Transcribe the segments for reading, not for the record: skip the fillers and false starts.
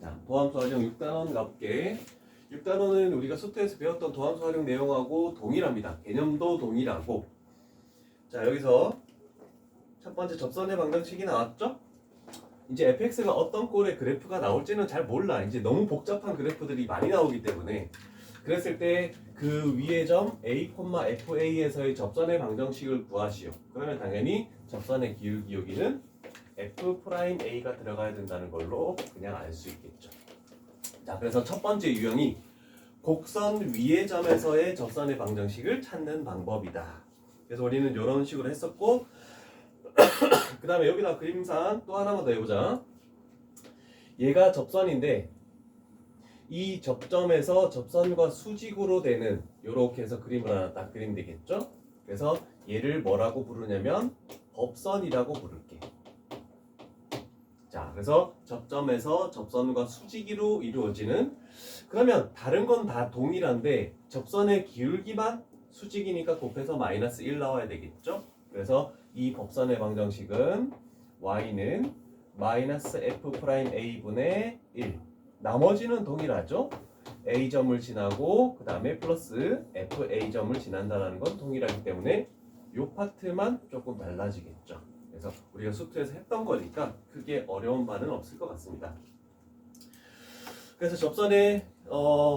자, 도함수 활용 6단원 가볼게. 6단원은 우리가 수트에서 배웠던 도함수 활용 내용하고 동일합니다. 개념도 동일하고. 자, 여기서 첫 번째 접선의 방정식이 나왔죠? 이제 fx가 어떤 꼴의 그래프가 나올지는 잘 몰라. 이제 너무 복잡한 그래프들이 많이 나오기 때문에. 그랬을 때 그 위의 점 a, fa에서의 접선의 방정식을 구하시오. 그러면 당연히 접선의 기울기 여기는 f'a가 들어가야 된다는 걸로 그냥 알 수 있겠죠. 자, 그래서 첫 번째 유형이 곡선 위의 점에서의 접선의 방정식을 찾는 방법이다. 그래서 우리는 이런 식으로 했었고, 그 다음에 여기다 그림상 또 하나만 더 해보자. 얘가 접선인데 이 접점에서 접선과 수직으로 되는, 요렇게 해서 그림을 하나 딱 그리면 되겠죠? 그래서 얘를 뭐라고 부르냐면 법선이라고 부를게. 자, 그래서 접점에서 접선과 수직으로 이루어지는, 그러면 다른 건 다 동일한데 접선의 기울기만 수직이니까 곱해서 마이너스 1 나와야 되겠죠? 그래서 이 법선의 방정식은 y는 마이너스 f'a분의 1, 나머지는 동일하죠? a점을 지나고 그 다음에 플러스 fa점을 지난다는 건 동일하기 때문에 이 파트만 조금 달라지겠죠. 그래서 우리가 수트에서 했던 거니까 크게 어려운 바는 없을 것 같습니다. 그래서 접선의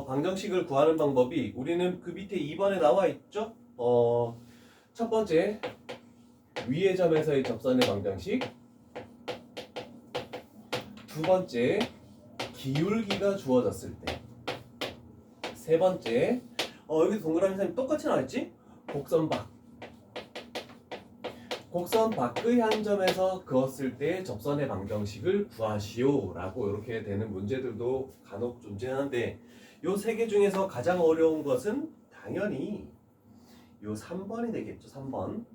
방정식을 구하는 방법이, 우리는 그 밑에 2번에 나와 있죠? 첫 번째 위의 점에서의 접선의 방정식, 두 번째 기울기가 주어졌을 때, 세 번째 여기 동그라미 선생님 똑같이 나왔지? 곡선 밖의 한 점에서 그었을 때 접선의 방정식을 구하시오 라고 이렇게 되는 문제들도 간혹 존재하는데, 요 세 개 중에서 가장 어려운 것은 당연히 요 3번이 되겠죠. 3번.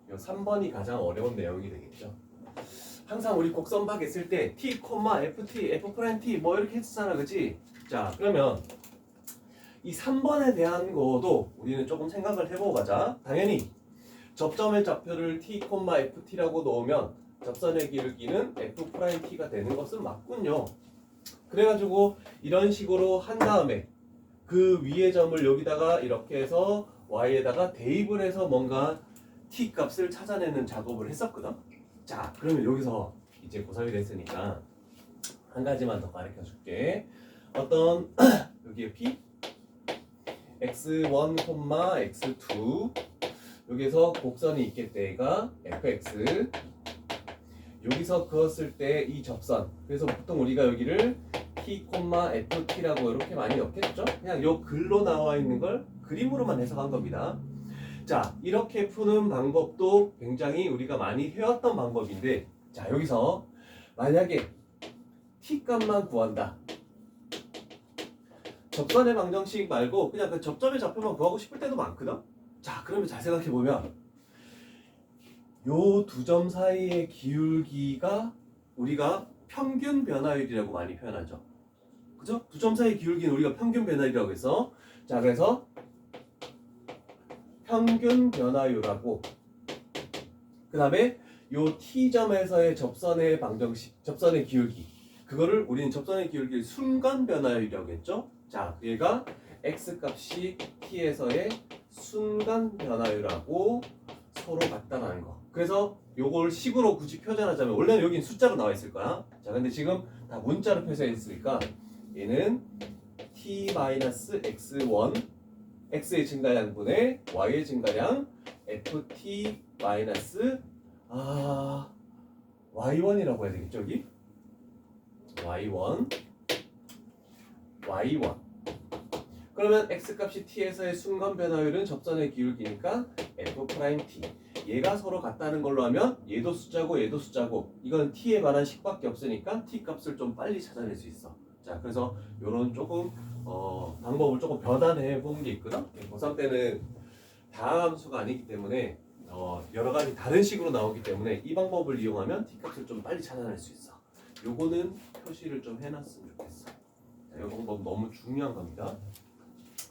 요 3번이 가장 어려운 내용이 되겠죠. 항상 우리 곡선 밖 했을 때 t, ft, f't 뭐 이렇게 했었잖아, 그치? 자, 그러면 이 3번에 대한 거도 우리는 조금 생각을 해보고 가자. 당연히 접점의 좌표를 t, ft라고 놓으면 접선의 기울기는 f't가 되는 것은 맞군요. 그래가지고 이런 식으로 한 다음에 그 위의 점을 여기다가 이렇게 해서 y에다가 대입을 해서 뭔가 t 값을 찾아내는 작업을 했었거든. 자, 그러면 여기서 이제 고3이 됐으니까 한 가지만 더 가르쳐 줄게. 어떤 여기에 p x1, x2 여기서 곡선이 있겠대가 fx, 여기서 그었을 때 이 접선, 그래서 보통 우리가 여기를 t, ft라고 이렇게 많이 넣겠죠? 그냥 요 글로 나와 있는 걸 그림으로만 해석한 겁니다. 자, 이렇게 푸는 방법도 굉장히 우리가 많이 해왔던 방법인데, 자, 여기서 만약에 t 값만 구한다, 접선의 방정식 말고 그냥 그 접점의 좌표만 구하고 싶을 때도 많거든. 자, 그러면 잘 생각해보면 요 두 점 사이의 기울기가 우리가 평균 변화율이라고 많이 표현하죠. 그죠? 두 점 사이의 기울기는 우리가 평균 변화율이라고 해서, 자, 그래서 평균 변화율하고 그 다음에 요 t점에서의 접선의 방정식, 접선의 기울기, 그거를 우리는 접선의 기울기를 순간 변화율이라고 했죠. 자, 얘가 x값이 t에서의 순간 변화율하고 서로 같다라는 거. 그래서 요걸 식으로 굳이 표현하자면, 원래는 여긴 숫자로 나와 있을 거야. 자, 근데 지금 다 문자로 표시했으니까 얘는 t-x1, x의 증가량분의 y의 증가량 ft y1이라고 해야 되겠죠, 여기? y1. 그러면 x값이 t에서의 순간 변화율은 접선의 기울기니까 f't. 얘가 서로 같다는 걸로 하면 얘도 숫자고 얘도 숫자고, 이건 t에 관한 식밖에 없으니까 t 값을 좀 빨리 찾아낼 수 있어. 자, 그래서 요런 조금 방법을 조금 변환해 본 게 있거든. 고3 때는 다함수가 아니기 때문에 여러 가지 다른 식으로 나오기 때문에 이 방법을 이용하면 t 값을 좀 빨리 찾아낼 수 있어. 요거는 표시를 좀 해놨으면 좋겠어. 자, 이 방법 너무 중요한 겁니다.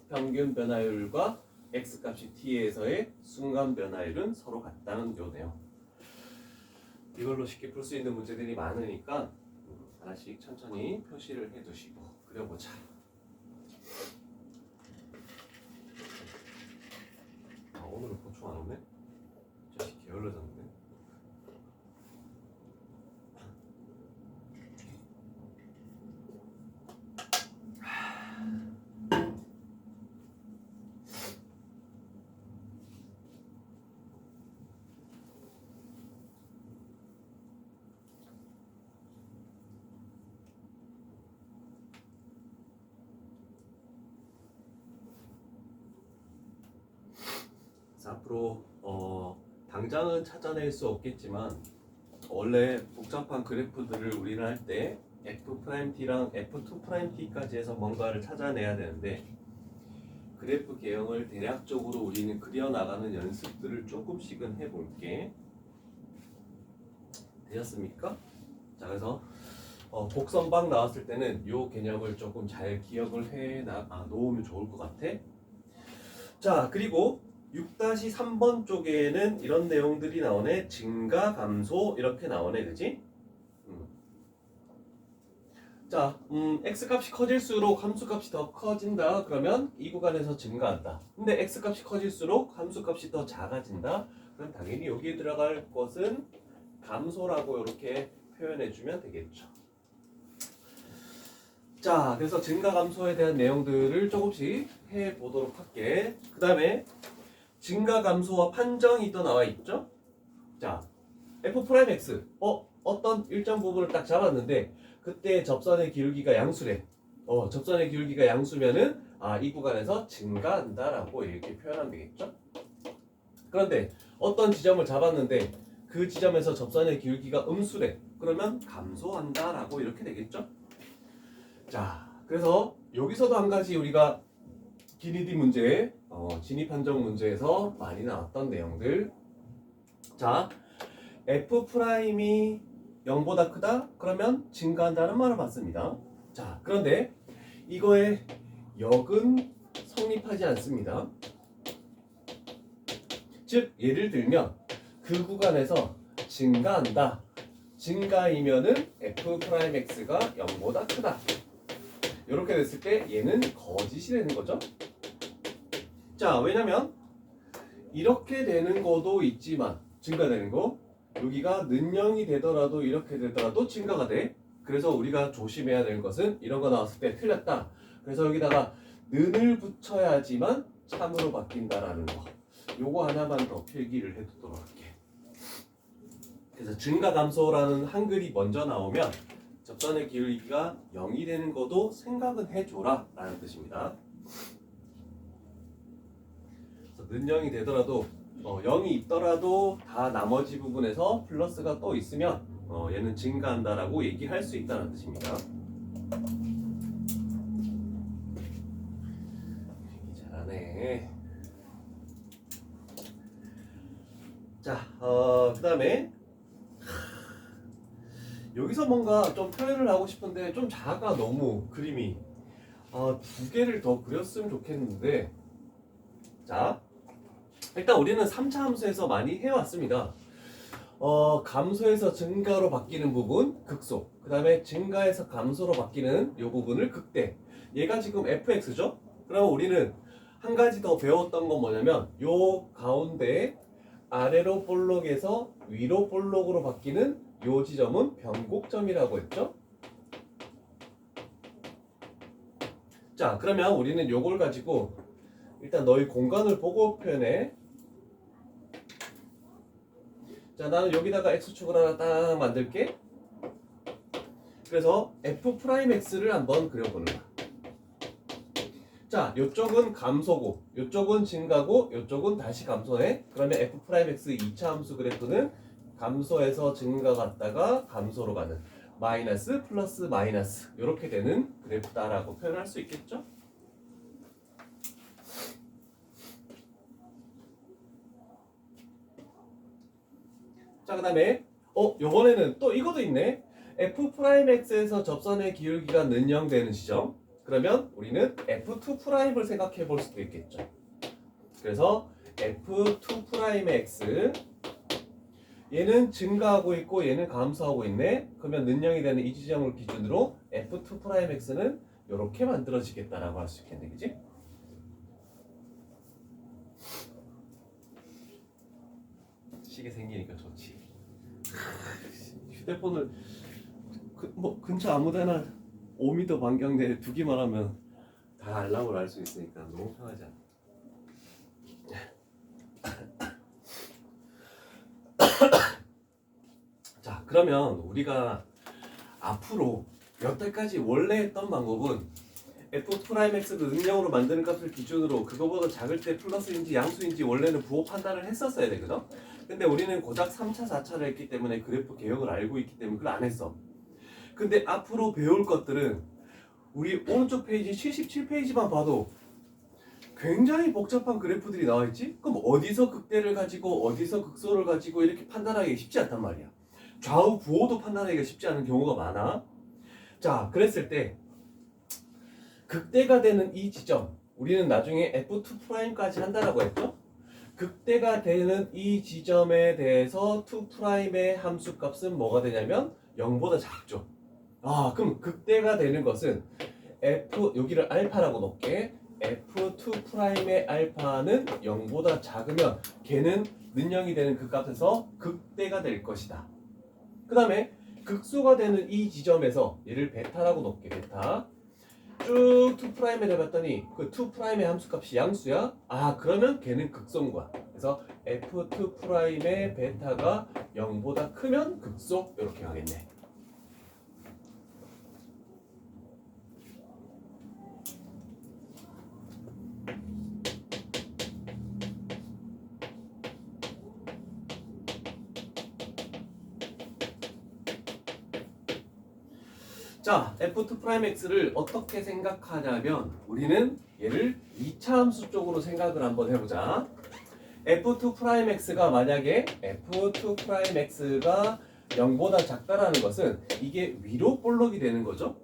평균 변화율과 x값이 t에서의 순간 변화율은 서로 같다는 요 내용. 이걸로 쉽게 풀 수 있는 문제들이 많으니까 하나씩 천천히 표시를 해두시고 그려보자. 오늘은 보충 안 오네? 자식 게을러졌네. 앞으로 당장은 찾아낼 수 없겠지만 원래 복잡한 그래프들을 우리는 할 때 F'T랑 F2'T까지 해서 뭔가를 찾아내야 되는데 그래프 개형을 대략적으로 우리는 그려나가는 연습들을 조금씩은 해볼게. 되셨습니까? 자, 그래서 곡선방 나왔을 때는 이 개념을 조금 잘 기억을 해 놓으면 좋을 것 같아. 자, 그리고 6-3번 쪽에는 이런 내용들이 나오네. 증가, 감소 이렇게 나오네. 그지? 자, x값이 커질수록 함수값이 더 커진다. 그러면 이 구간에서 증가한다. 근데 x값이 커질수록 함수값이 더 작아진다. 그럼 당연히 여기에 들어갈 것은 감소라고 이렇게 표현해주면 되겠죠. 자, 그래서 증가, 감소에 대한 내용들을 조금씩 해보도록 할게. 그 다음에 증가, 감소와 판정이 또 나와 있죠. 자, F'X 어떤 일정 부분을 딱 잡았는데 그때 접선의 기울기가 양수래. 접선의 기울기가 양수면은 이 구간에서 증가한다라고 이렇게 표현하면 되겠죠. 그런데 어떤 지점을 잡았는데 그 지점에서 접선의 기울기가 음수래. 그러면 감소한다라고 이렇게 되겠죠. 자, 그래서 여기서도 한 가지 우리가 기니디 문제, 진입 판정 문제에서 많이 나왔던 내용들. 자, F'이 0보다 크다? 그러면 증가한다는 말을 봤습니다. 자, 그런데 이거의 역은 성립하지 않습니다. 즉, 예를 들면 그 구간에서 증가한다. 증가이면은 F'X가 0보다 크다. 이렇게 됐을 때 얘는 거짓이 되는 거죠. 자, 왜냐면 이렇게 되는 거도 있지만 증가되는 거 여기가 는영이 되더라도 이렇게 되더라도 증가가 돼. 그래서 우리가 조심해야 되는 것은 이런 거 나왔을 때 틀렸다. 그래서 여기다가 는을 붙여야지만 참으로 바뀐다라는 거. 요거 하나만 더 필기를 해두도록 할게. 그래서 증가 감소라는 한글이 먼저 나오면 접선의 기울기가 0이 되는 것도 생각은 해줘라 라는 뜻입니다. 그래서 는 0이 되더라도 0이 있더라도 다 나머지 부분에서 플러스가 또 있으면 얘는 증가한다라고 얘기할 수 있다는 뜻입니다. 잘하네. 자, 그 다음에 여기서 뭔가 좀 표현을 하고 싶은데 좀 작아. 너무 그림이 두 개를 더 그렸으면 좋겠는데. 자, 일단 우리는 3차 함수에서 많이 해왔습니다. 감소에서 증가로 바뀌는 부분 극소, 그 다음에 증가에서 감소로 바뀌는 이 부분을 극대. 얘가 지금 fx죠? 그럼 우리는 한 가지 더 배웠던 건 뭐냐면 요 가운데 아래로 볼록에서 위로 볼록으로 바뀌는 요 지점은 변곡점이라고 했죠? 자, 그러면 우리는 요걸 가지고 일단 너희 공간을 보고 표현해. 자, 나는 여기다가 x축을 하나 딱 만들게. 그래서 F'X를 한번 그려보는 거야. 자, 요쪽은 감소고 요쪽은 증가고 요쪽은 다시 감소해. 그러면 F'X 2차 함수 그래프는 감소에서 증가 갔다가 감소로 가는 마이너스 플러스 마이너스 이렇게 되는 그래프다라고 표현할 수 있겠죠? 자, 그 다음에 요번에는 또 이것도 있네. F'X에서 접선의 기울기가 는 0 되는 시점. 그러면 우리는 F2'을 생각해 볼 수도 있겠죠. 그래서 F2'X 얘는 증가하고 있고 얘는 감소하고 있네. 그러면 는영이 되는 이 지점을 기준으로 F2'X는 이렇게 만들어지겠다라고 할 수 있겠네, 그지? 시계 생기니까 좋지. 휴대폰을 뭐 근처 아무데나 5m 반경 내에 두기만 하면 다 알람을 알 수 있으니까 너무 편하지 않아? 자, 그러면 우리가 앞으로 여태까지 원래 했던 방법은 F''X를 능량으로 만드는 값을 기준으로 그거보다 작을 때 플러스인지 양수인지 원래는 부호 판단을 했었어야 되거든? 근데 우리는 고작 3차, 4차를 했기 때문에 그래프 개형을 알고 있기 때문에 그걸 안 했어. 근데 앞으로 배울 것들은 우리 오른쪽 페이지 77페이지만 봐도 굉장히 복잡한 그래프들이 나와 있지? 그럼 어디서 극대를 가지고 어디서 극소를 가지고 이렇게 판단하기가 쉽지 않단 말이야. 좌우 부호도 판단하기가 쉽지 않은 경우가 많아. 자, 그랬을 때 극대가 되는 이 지점, 우리는 나중에 F2'까지 한다라고 했죠? 극대가 되는 이 지점에 대해서 2'의 함수값은 뭐가 되냐면 0보다 작죠. 아, 그럼 극대가 되는 것은 F, 여기를 알파라고 놓을게. F2'의 알파는 0보다 작으면 걔는 는영이 되는 그 값에서 극대가 될 것이다. 그 다음에 극소가 되는 이 지점에서 얘를 베타라고 놓을게. 베타. 쭉 2'에 내봤더니 그 2'의 함수값이 양수야. 아, 그러면 걔는 극소인 거야. 그래서 F2'의 베타가 0보다 크면 극소 이렇게 가겠네. 자, F2'X를 어떻게 생각하냐면 우리는 얘를 2차 함수 쪽으로 생각을 한번 해보자. F2'X가 만약에 F2'X가 0보다 작다라는 것은 이게 위로 볼록이 되는 거죠.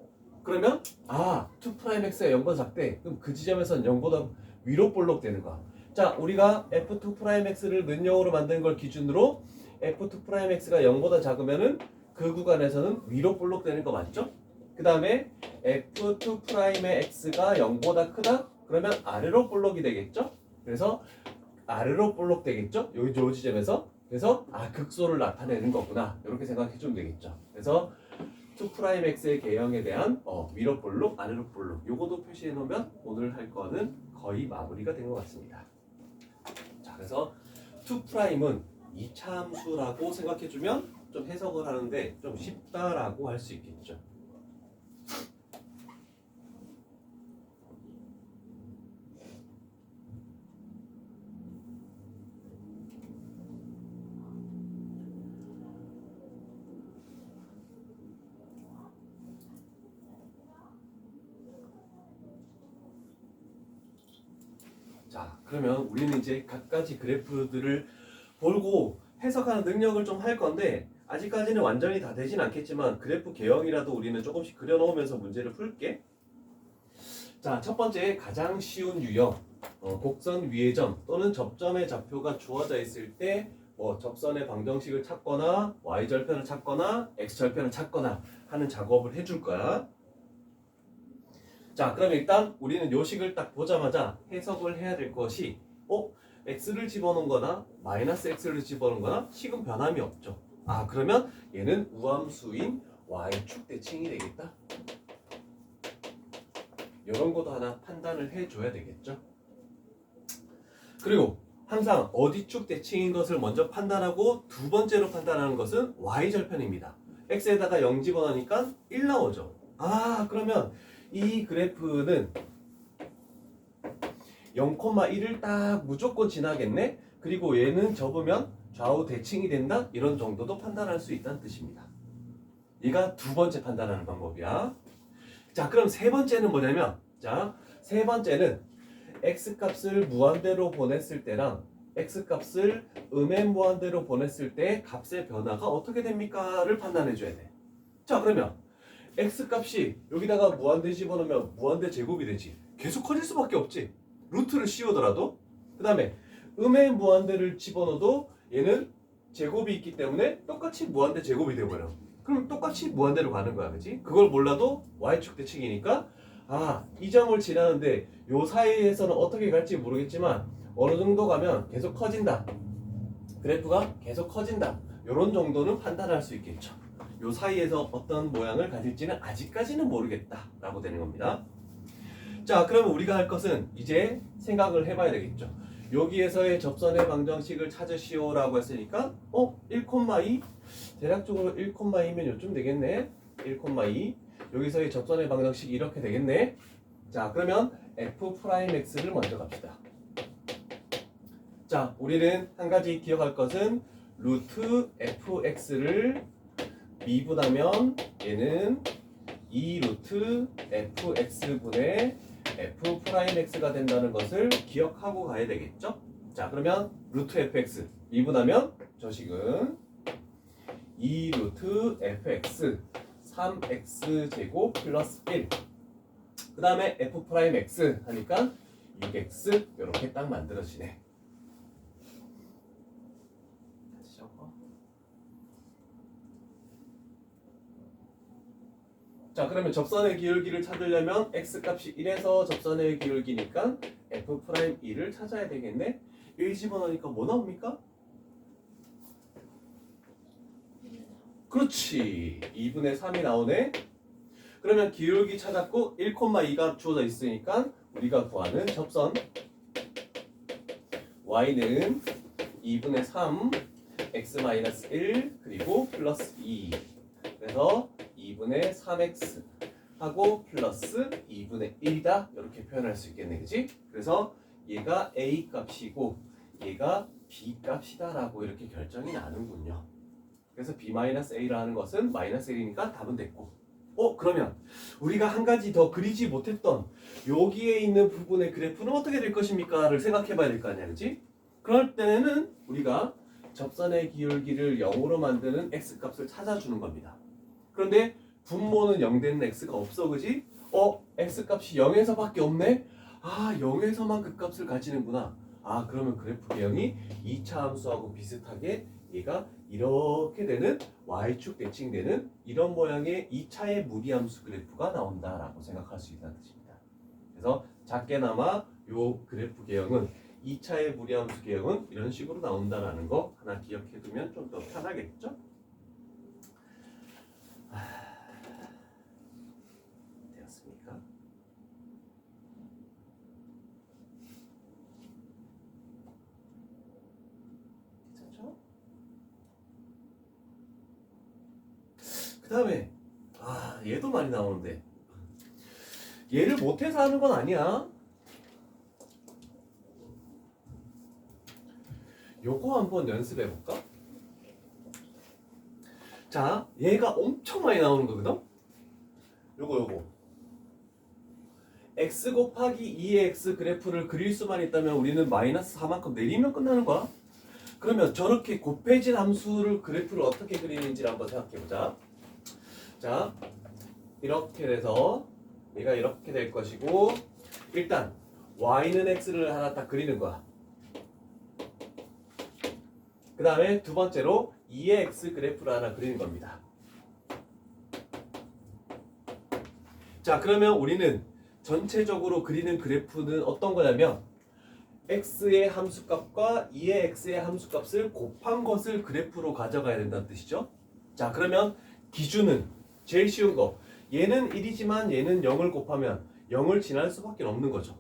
그러면 2'X가 0보다 작대. 그럼 그 지점에서는 0보다 위로 볼록 되는 거야. 자, 우리가 F2'X를 는영으로 만든 걸 기준으로 F2'X가 0보다 작으면은 그 구간에서는 위로 볼록 되는 거 맞죠? 그 다음에 F2'의 X가 0보다 크다? 그러면 아래로 볼록이 되겠죠? 그래서 아래로 볼록 되겠죠? 요 지점에서. 그래서 극소를 나타내는 거구나. 이렇게 생각해 주면 되겠죠. 그래서 2'X의 개형에 대한 위로 볼록, 아래로 볼록 요것도 표시해 놓으면 오늘 할 거는 거의 마무리가 된 것 같습니다. 자, 그래서 2'은 2차 함수라고 생각해 주면 좀 해석을 하는데 좀 쉽다라고 할 수 있겠죠. 자, 그러면 우리는 이제 각가지 그래프들을 보고 해석하는 능력을 좀 할 건데 아직까지는 완전히 다 되진 않겠지만 그래프 개형이라도 우리는 조금씩 그려놓으면서 문제를 풀게. 자, 첫 번째 가장 쉬운 유형 곡선 위의 점 또는 접점의 좌표가 주어져 있을 때 접선의 방정식을 찾거나 y절편을 찾거나 x절편을 찾거나 하는 작업을 해줄 거야. 자, 그럼 일단 우리는 요 식을 딱 보자마자 해석을 해야 될 것이 x를 집어넣은 거나 마이너스 x를 집어넣은 거나 식은 변함이 없죠. 그러면 얘는 우함수인 y축 대칭이 되겠다. 이런 것도 하나 판단을 해줘야 되겠죠. 그리고 항상 어디 축 대칭인 것을 먼저 판단하고 두 번째로 판단하는 것은 y절편입니다. x에다가 0 집어넣으니까 1 나오죠. 그러면 이 그래프는 0,1을 딱 무조건 지나겠네. 그리고 얘는 접으면 좌우 대칭이 된다. 이런 정도도 판단할 수 있다는 뜻입니다. 얘가 두 번째 판단하는 방법이야. 자, 그럼 세 번째는 뭐냐면 세 번째는 x값을 무한대로 보냈을 때랑 x값을 무한대로 보냈을 때 값의 변화가 어떻게 됩니까?를 판단해 줘야 돼. 자, 그러면 x값이 여기다가 무한대 집어넣으면 무한대 제곱이 되지. 계속 커질 수밖에 없지. 루트를 씌우더라도. 그 다음에 무한대를 집어넣어도 얘는 제곱이 있기 때문에 똑같이 무한대 제곱이 되어버려. 그럼 똑같이 무한대로 가는 거야, 그치? 그걸 몰라도 y축 대칭이니까 이 점을 지나는데 요 사이에서는 어떻게 갈지 모르겠지만 어느 정도 가면 계속 커진다. 그래프가 계속 커진다. 요런 정도는 판단할 수 있겠죠. 요 사이에서 어떤 모양을 가질지는 아직까지는 모르겠다 라고 되는 겁니다. 자, 그러면 우리가 할 것은 이제 생각을 해봐야 되겠죠. 여기에서의 접선의 방정식을 찾으시오 라고 했으니까 1,2 대략적으로 1,2면 요쯤 되겠네. 1,2 여기서의 접선의 방정식이 이렇게 되겠네. 자, 그러면 f'x를 먼저 갑시다. 자, 우리는 한 가지 기억할 것은 루트 fx를 미분하면 얘는 2루트 fx분의 f'x가 된다는 것을 기억하고 가야 되겠죠? 자, 그러면 루트 fx 미분하면 저 식은 2루트 fx 3x 제곱 플러스 1. 그 다음에 f'x 하니까 6x 이렇게 딱 만들어지네. 자, 그러면 접선의 기울기를 찾으려면 x값이 1에서 접선의 기울기니까 f'2를 찾아야 되겠네. 1 집어넣으니까 뭐 나옵니까? 그렇지. 2분의 3이 나오네. 그러면 기울기 찾았고 1,2가 주어져 있으니까 우리가 구하는 접선 y는 2분의 3 x-1 그리고 플러스 2. 그래서 2분의 3x 하고 플러스 2분의 1이다 이렇게 표현할 수 있겠네, 그치? 그래서 얘가 a 값이고 얘가 b 값이다 라고 이렇게 결정이 나는군요. 그래서 b-a라는 것은 마이너스 1이니까 답은 됐고, 그러면 우리가 한 가지 더 그리지 못했던 여기에 있는 부분의 그래프는 어떻게 될 것입니까? 를 생각해 봐야 될 거 아니야, 그치? 그럴 때는 우리가 접선의 기울기를 0으로 만드는 x값을 찾아주는 겁니다. 그런데 분모는 0 되는 x가 없어, 그지? x값이 0에서 밖에 없네? 0에서만 그 값을 가지는구나. 그러면 그래프 개형이 2차 함수하고 비슷하게 얘가 이렇게 되는 y축 대칭되는 이런 모양의 2차의 무리함수 그래프가 나온다라고 생각할 수 있다는 뜻입니다. 그래서 작게나마 요 그래프 개형은 2차의 무리함수 개형은 이런 식으로 나온다라는 거 하나 기억해 두면 좀 더 편하겠죠? 되었습니까? 괜찮죠? 그 다음에 얘도 많이 나오는데 얘를 못해서 하는 건 아니야. 요거 한번 연습해 볼까? 자, 얘가 엄청 많이 나오는 거거든? 요거 x 곱하기 2의 x 그래프를 그릴 수만 있다면 우리는 마이너스 4만큼 내리면 끝나는 거야. 그러면 저렇게 곱해진 함수를 그래프를 어떻게 그리는지를 한번 생각해 보자. 자, 이렇게 돼서 얘가 이렇게 될 것이고, 일단 y는 x를 하나 딱 그리는 거야. 그 다음에 두 번째로 2의 x 그래프를 하나 그리는 겁니다. 자, 그러면 우리는 전체적으로 그리는 그래프는 어떤 거냐면 x의 함수값과 2의 x의 함수값을 곱한 것을 그래프로 가져가야 된다는 뜻이죠. 자, 그러면 기준은 제일 쉬운 거, 얘는 1이지만 얘는 0을 곱하면 0을 지날 수밖에 없는 거죠.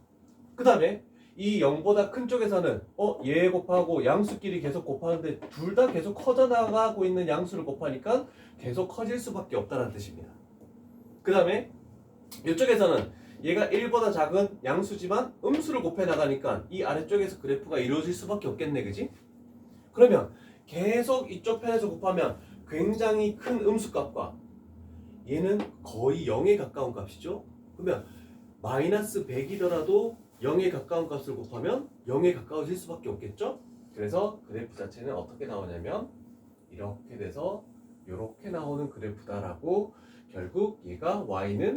그 다음에 이 0보다 큰 쪽에서는 얘 곱하고 양수끼리 계속 곱하는데 둘 다 계속 커져나가고 있는 양수를 곱하니까 계속 커질 수밖에 없다는 뜻입니다. 그 다음에 이쪽에서는 얘가 1보다 작은 양수지만 음수를 곱해 나가니까 이 아래쪽에서 그래프가 이루어질 수밖에 없겠네, 그지? 그러면 계속 이쪽 편에서 곱하면 굉장히 큰 음수값과 얘는 거의 0에 가까운 값이죠. 그러면 마이너스 100이더라도 0에 가까운 값을 곱하면 0에 가까워질 수밖에 없겠죠. 그래서 그래프 자체는 어떻게 나오냐면 이렇게 돼서 이렇게 나오는 그래프다라고, 결국 얘가 y는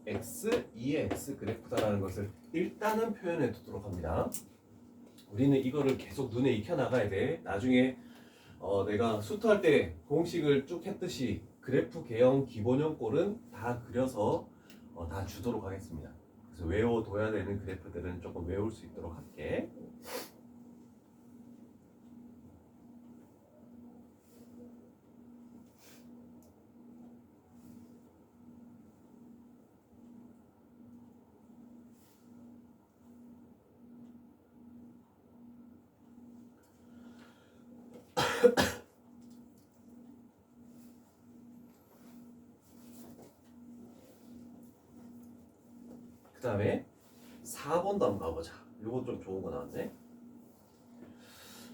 x, 2의 x 그래프다라는 것을 일단은 표현해 두도록 합니다. 우리는 이거를 계속 눈에 익혀 나가야 돼. 나중에 내가 수트할 때 공식을 쭉 했듯이 그래프 개형 기본형 꼴은 다 그려서 다 주도록 하겠습니다. 그래서 외워둬야 되는 그래프들은 조금 외울 수 있도록 할게. 그 다음에 4번도 한번 가보자. 요거 좀 좋은 거 나왔네.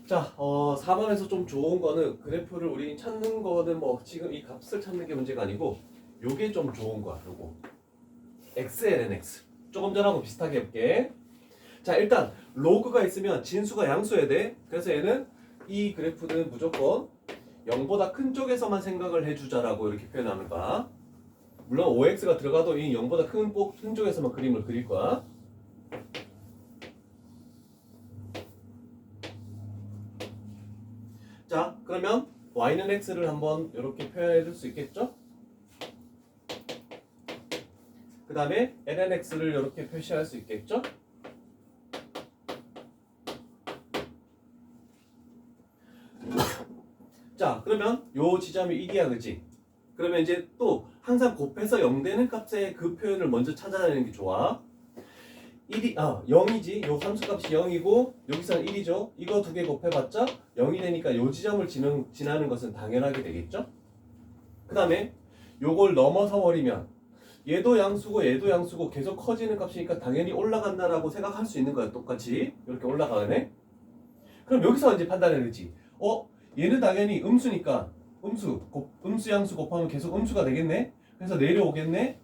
자, 4번에서 좀 좋은 거는 그래프를 우리 찾는 거는 뭐 지금 이 값을 찾는 게 문제가 아니고 요게 좀 좋은 거야. 요거 x, ln x. 조금 전하고 비슷하게 해볼게. 자, 일단 로그가 있으면 진수가 양수여야 돼. 그래서 얘는 이 그래프는 무조건 0보다 큰 쪽에서만 생각을 해주자라고 이렇게 표현하는 거야. 물론 OX가 들어가도 이 0보다 큰 쪽에서만 그림을 그릴 거야. 자, 그러면 y는 x를 한번 이렇게 표현해 줄 수 있겠죠? 그 다음에 ln x를 이렇게 표시할 수 있겠죠? 자, 그러면 요 지점이 1이야, 그지? 그러면 이제 또 항상 곱해서 0 되는 값의 그 표현을 먼저 찾아내는 게 좋아. 0이지. 요 함수값이 0이고 여기서는 1이죠. 이거 두 개 곱해봤자 0이 되니까 요 지점을 지나는 것은 당연하게 되겠죠. 그 다음에 요걸 넘어서 버리면 얘도 양수고 얘도 양수고 계속 커지는 값이니까 당연히 올라간다라고 생각할 수 있는 거야. 똑같이 이렇게 올라가네. 그럼 여기서 이제 판단해야 되지. 얘는 당연히 음수니까 음수 양수 곱하면 계속 음수가 되겠네. 그래서 내려오겠네.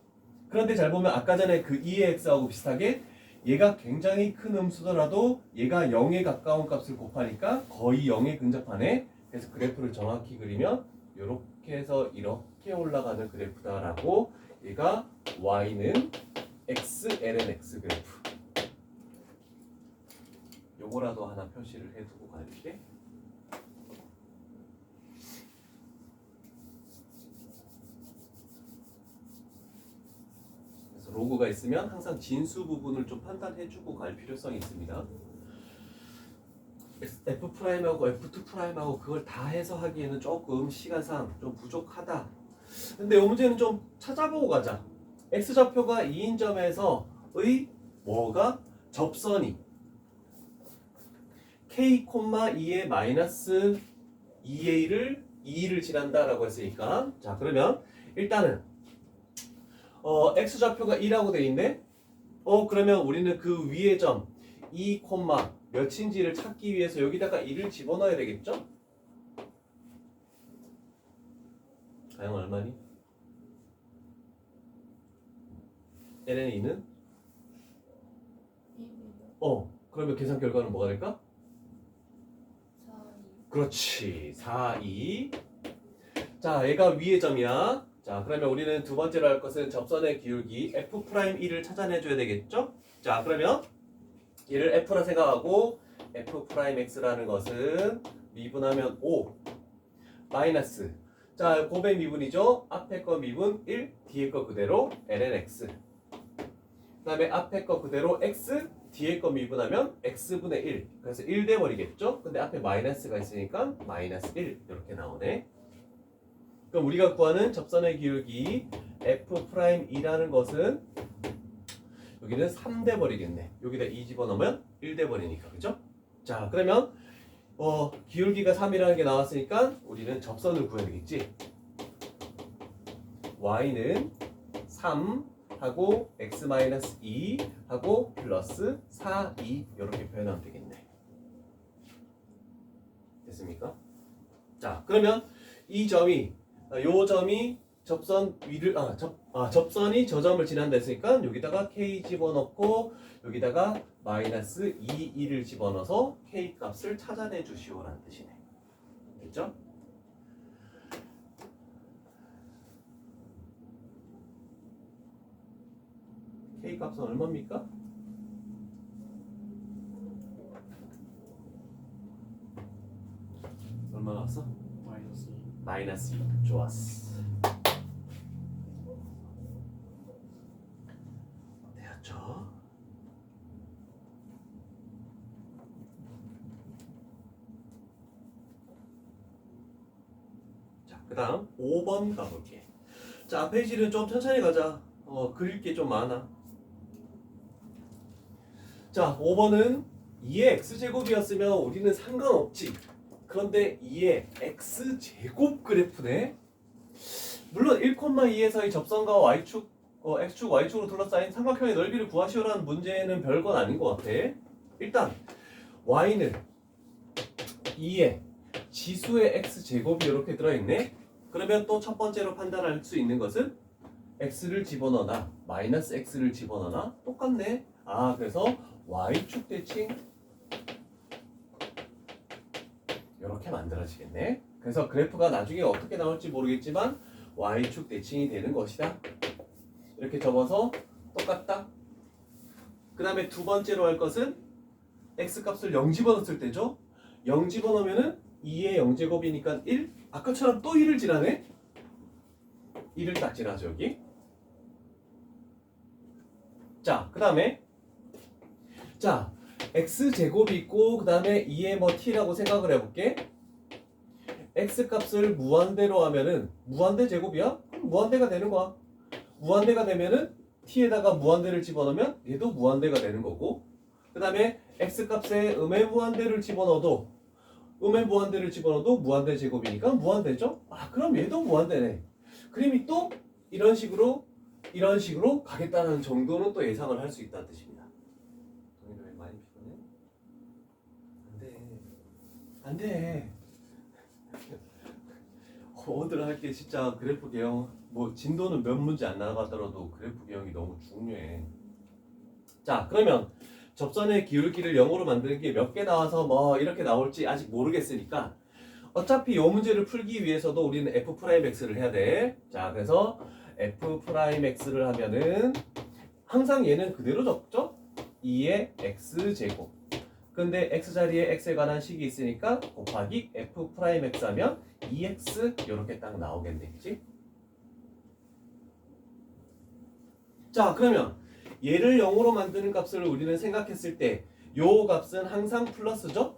그런데 잘 보면 아까 전에 그 2의 x하고 비슷하게 얘가 굉장히 큰 음수더라도 얘가 0에 가까운 값을 곱하니까 거의 0에 근접하네. 그래서 그래프를 정확히 그리면 이렇게 해서 이렇게 올라가는 그래프다라고 얘가 y는 x, ln x 그래프. 요거라도 하나 표시를 해두고 갈게. 로그가 있으면 항상 진수 부분을 좀 판단해주고 갈 필요성이 있습니다. F'하고 F2'하고 그걸 다 해서 하기에는 조금 시간상 좀 부족하다. 근데 이 문제는 좀 찾아보고 가자. X좌표가 2인 점에서의 뭐가 접선이 K,2의 마이너스 2를 지난다라고 했으니까 자 그러면 일단은 x좌표가 2라고 돼 있네. 그러면 우리는 그 위의 점 2, 몇인지를 찾기 위해서 여기다가 2를 집어넣어야 되겠죠? 가영 얼마니? ln 2는? 그러면 계산 결과는 뭐가 될까? 4, 2. 그렇지. 4, 2. 자, 얘가 위의 점이야. 자, 그러면 우리는 두 번째로 할 것은 접선의 기울기 F'E를 찾아내줘야 되겠죠? 자, 그러면 얘를 F라 생각하고 F'X라는 것은 미분하면 5 마이너스 자, 곱의 미분이죠? 앞에 거 미분 1, 뒤에 거 그대로 ln x 그 다음에 앞에 거 그대로 x, 뒤에 거 미분하면 x분의 1 그래서 1 돼버리겠죠? 근데 앞에 마이너스가 있으니까 마이너스 1 이렇게 나오네. 그럼 우리가 구하는 접선의 기울기 F'E라는 것은 여기는 3 돼버리겠네. 여기다 2 집어넣으면 1 돼버리니까 그죠? 자 그러면 기울기가 3이라는 게 나왔으니까 우리는 접선을 구해야 되겠지. y는 3 하고 x-2 하고 플러스 4, 2 이렇게 표현하면 되겠네. 됐습니까? 자 그러면 이 점이 요 점이 접선 위를 접선이 저 점을 지난다 했으니까 여기다가 k 집어넣고 여기다가 마이너스 2를 집어넣어서 k 값을 찾아내 주시오라는 뜻이네. 됐죠? k 값은 얼마입니까? 얼마나 나왔어? 마이너스 2. 마이너스 2. 좋았어. 되었죠? 자, 그 다음 5번 가볼게. 자, 페이지는 좀 천천히 가자. 그릴 게 좀 많아. 자, 5번은 2의 x제곱이었으면 우리는 상관없지. 그런데 2의 x제곱 그래프네. 물론 1,2에서의 접선과 y축, x축, y축으로 둘러싸인 삼각형의 넓이를 구하시오라는 문제는 별건 아닌 것 같아. 일단 y는 2의 지수의 x제곱이 이렇게 들어있네. 그러면 또 첫 번째로 판단할 수 있는 것은 x를 집어넣거나 마이너스 x를 집어넣거나 똑같네. 그래서 y축 대칭 이렇게 만들어지겠네. 그래서 그래프가 나중에 어떻게 나올지 모르겠지만 y축 대칭이 되는 것이다. 이렇게 접어서 똑같다. 그 다음에 두 번째로 할 것은 x값을 0 집어넣었을 때죠. 0 집어넣으면은 2의 0제곱이니까 1. 아까처럼 또 1을 지나네. 1을 딱 지나죠 여기. 자, 그 다음에 자, x제곱이 있고 그 다음에 2의 뭐 t라고 생각을 해볼게. x값을 무한대로 하면은 무한대 제곱이야? 그럼 무한대가 되는 거야. 무한대가 되면은 t에다가 무한대를 집어넣으면 얘도 무한대가 되는 거고, 그 다음에 x값에 음의 무한대를 집어넣어도 무한대 제곱이니까 무한대죠? 그럼 얘도 무한대네. 그림이 또 이런 식으로 가겠다는 정도는 또 예상을 할 수 있다는 뜻입니다. 동현이 왜 많이 피곤해? 안 돼. 오늘 할게 진짜 그래프 개형, 뭐 진도는 몇 문제 안 나가더라도 그래프 개형이 너무 중요해. 자, 그러면 접선의 기울기를 0으로 만드는 게 몇 개 나와서 뭐 이렇게 나올지 아직 모르겠으니까 어차피 이 문제를 풀기 위해서도 우리는 f'x를 해야 돼. 자, 그래서 f'x를 하면은 항상 얘는 그대로 적죠? 2의 x제곱. 근데 x 자리에 x에 관한 식이 있으니까 곱하기 f'x 하면 2x 이렇게 딱 나오겠네, 그치? 자, 그러면 얘를 0으로 만드는 값을 우리는 생각했을 때 요 값은 항상 플러스죠?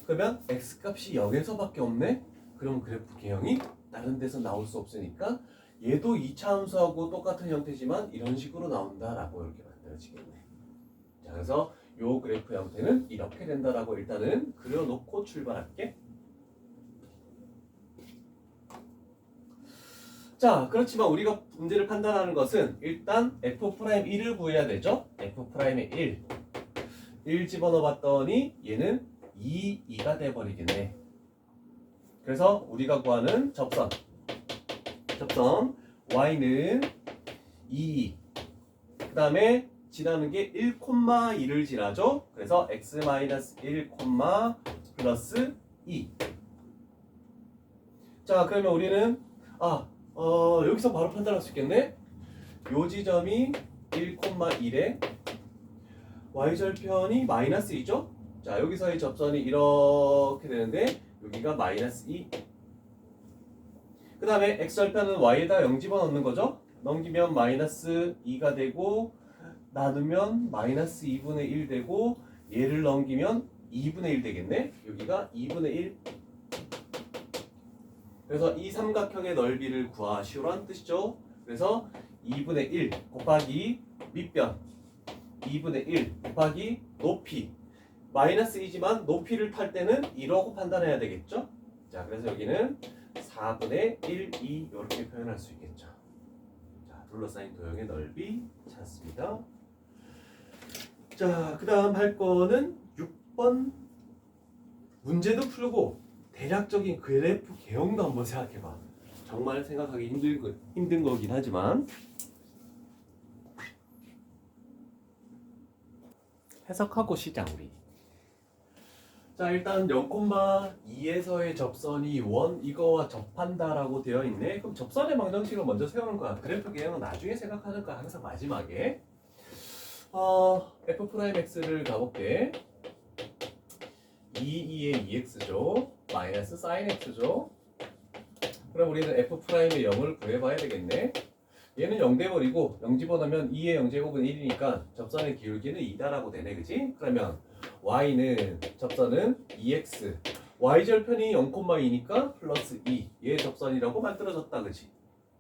그러면 x값이 0에서밖에 없네? 그럼 그래프 개형이 다른 데서 나올 수 없으니까 얘도 2차 함수하고 똑같은 형태지만 이런 식으로 나온다라고 이렇게 만들어지겠네. 자, 그래서 요 그래프 형태는 이렇게 된다라고 일단은 그려놓고 출발할게. 자, 그렇지만 우리가 문제를 판단하는 것은 일단 f'1을 구해야 되죠. f'의 1 집어넣어 봤더니 얘는 2가 돼버리겠네. 그래서 우리가 구하는 접선 y는 2, 그 다음에 지나는 게 1,2를 지나죠. 그래서 x-1, 플러스 2. 자, 그러면 우리는 여기서 바로 판단할 수 있겠네. 요 지점이 1,1에 y절편이 마이너스 2죠. 자, 여기서의 접선이 이렇게 되는데 여기가 마이너스 2. 그 다음에 x절편은 y에다 0 집어넣는 거죠. 넘기면 마이너스 2가 되고 나누면 마이너스 2분의 1 되고 얘를 넘기면 2분의 1 되겠네. 여기가 2분의 1. 그래서 이 삼각형의 넓이를 구하시오라는 뜻이죠. 그래서 2분의 1 곱하기 밑변 2분의 1 곱하기 높이 마이너스 2지만 높이를 탈 때는 2라고 판단해야 되겠죠. 자, 그래서 여기는 4분의 1, 2 이렇게 표현할 수 있겠죠. 자, 둘러싸인 도형의 넓이 찾습니다. 자, 그 다음 할 거는 6번 문제도 풀고 대략적인 그래프 개형도 한번 생각해봐. 정말 생각하기 힘든 거긴 하지만 해석하고 시작 우리. 자, 일단 0,2에서의 접선이 원 이거와 접한다라고 되어 있네. 그럼 접선의 방정식을 먼저 세우는 거야. 그래프 개형은 나중에 생각하는 거야. 항상 마지막에. f'x를 가볼게. 2의 2x죠. 마이너스 사인 x죠. 그럼 우리는 f'의 0을 구해봐야 되겠네. 얘는 0 돼버리고 0 집어넣으면 2의 0제곱은 1이니까 접선의 기울기는 2다라고 되네, 그지? 그러면 y는 접선은 2x, y절편이 0,2니까 플러스 2, 얘의 접선이라고 만들어졌다, 그지?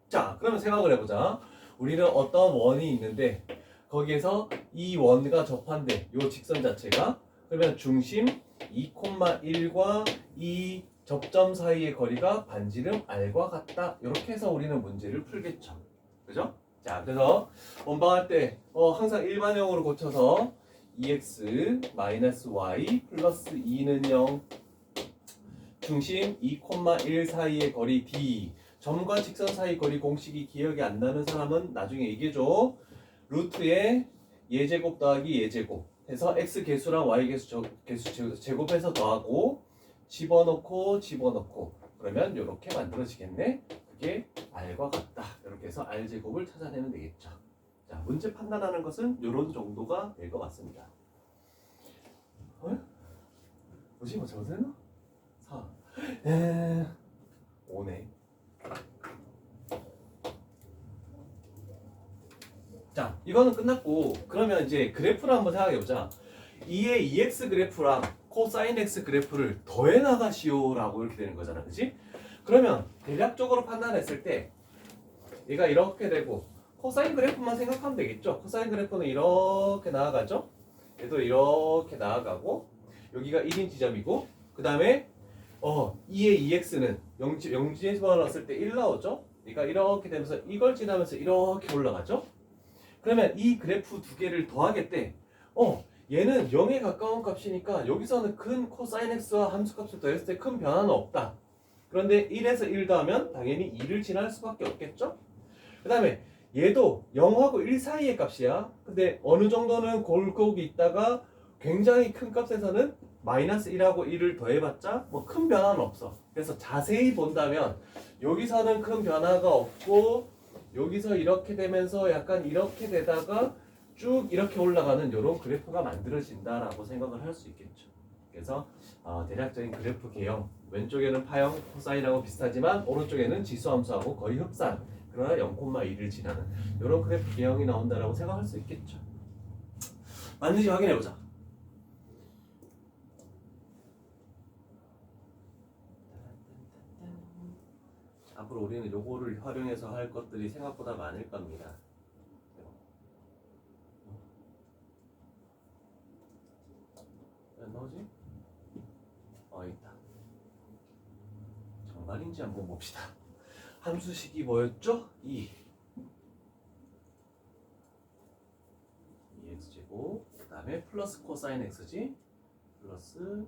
자, 그러면 생각을 해보자. 우리는 어떤 원이 있는데 거기에서 이 원과 접한대, 요 직선 자체가. 그러면 중심 2,1과 이 접점 사이의 거리가 반지름 r과 같다. 이렇게 해서 우리는 문제를 풀겠죠. 그죠? 자, 그래서 원방할 때 항상 일반형으로 고쳐서 2x 마이너스 y 플러스 2는 0, 중심 2,1 사이의 거리 d, 점과 직선 사이 거리 공식이 기억이 안 나는 사람은 나중에 얘기해줘. 루트에 예제곱 더하기 예제곱 해서 x 개수랑 y 개수 제곱해서 더하고 집어넣고 그러면 이렇게 만들어지겠네. 그게 r과 같다. 이렇게 해서 r제곱을 찾아내면 되겠죠. 자, 문제 판단하는 것은 이런 정도가 될 것 같습니다. 뭐지? 뭐 잘못했나? 4 5네. 자, 이거는 끝났고, 그러면 이제 그래프를 한번 생각해보자. 2의 2x 그래프랑 코사인 x 그래프를 더해 나가시오라고 이렇게 되는 거잖아, 그치? 그러면 대략적으로 판단했을 때 얘가 이렇게 되고 코사인 그래프만 생각하면 되겠죠. 코사인 그래프는 이렇게 나아가죠. 얘도 이렇게 나아가고 여기가 1인 지점이고 그 다음에 2의 2x는 0지에 집어넣었을 때 1 나오죠. 그러니까 이렇게 되면서 이걸 지나면서 이렇게 올라가죠. 그러면 이 그래프 두 개를 더하겠대. 얘는 0에 가까운 값이니까 여기서는 큰 코사인 x와 함수값을 더했을 때 큰 변화는 없다. 그런데 1에서 1 더하면 당연히 2를 지날 수밖에 없겠죠? 그 다음에 얘도 0하고 1 사이의 값이야. 근데 어느 정도는 골고기 있다가 굉장히 큰 값에서는 마이너스 1하고 1을 더해봤자 뭐 큰 변화는 없어. 그래서 자세히 본다면 여기서는 큰 변화가 없고 여기서 이렇게 되면서 약간 이렇게 되다가 쭉 이렇게 올라가는 이런 그래프가 만들어진다라고 생각을 할 수 있겠죠. 그래서 대략적인 그래프 개형, 왼쪽에는 파형, 코사인하고 비슷하지만 오른쪽에는 지수함수하고 거의 흡사한 그러나 0,2를 지나는 이런 그래프 개형이 나온다라고 생각할 수 있겠죠. 맞는지 확인해보자. 앞으로 우리는 요거를 활용해서 할 것들이 생각보다 많을 겁니다. 왜 나오지? 있다. 정말인지 한번 봅시다. 함수식이 뭐였죠? 2x제곱 그 다음에 플러스 코사인 x지? 플러스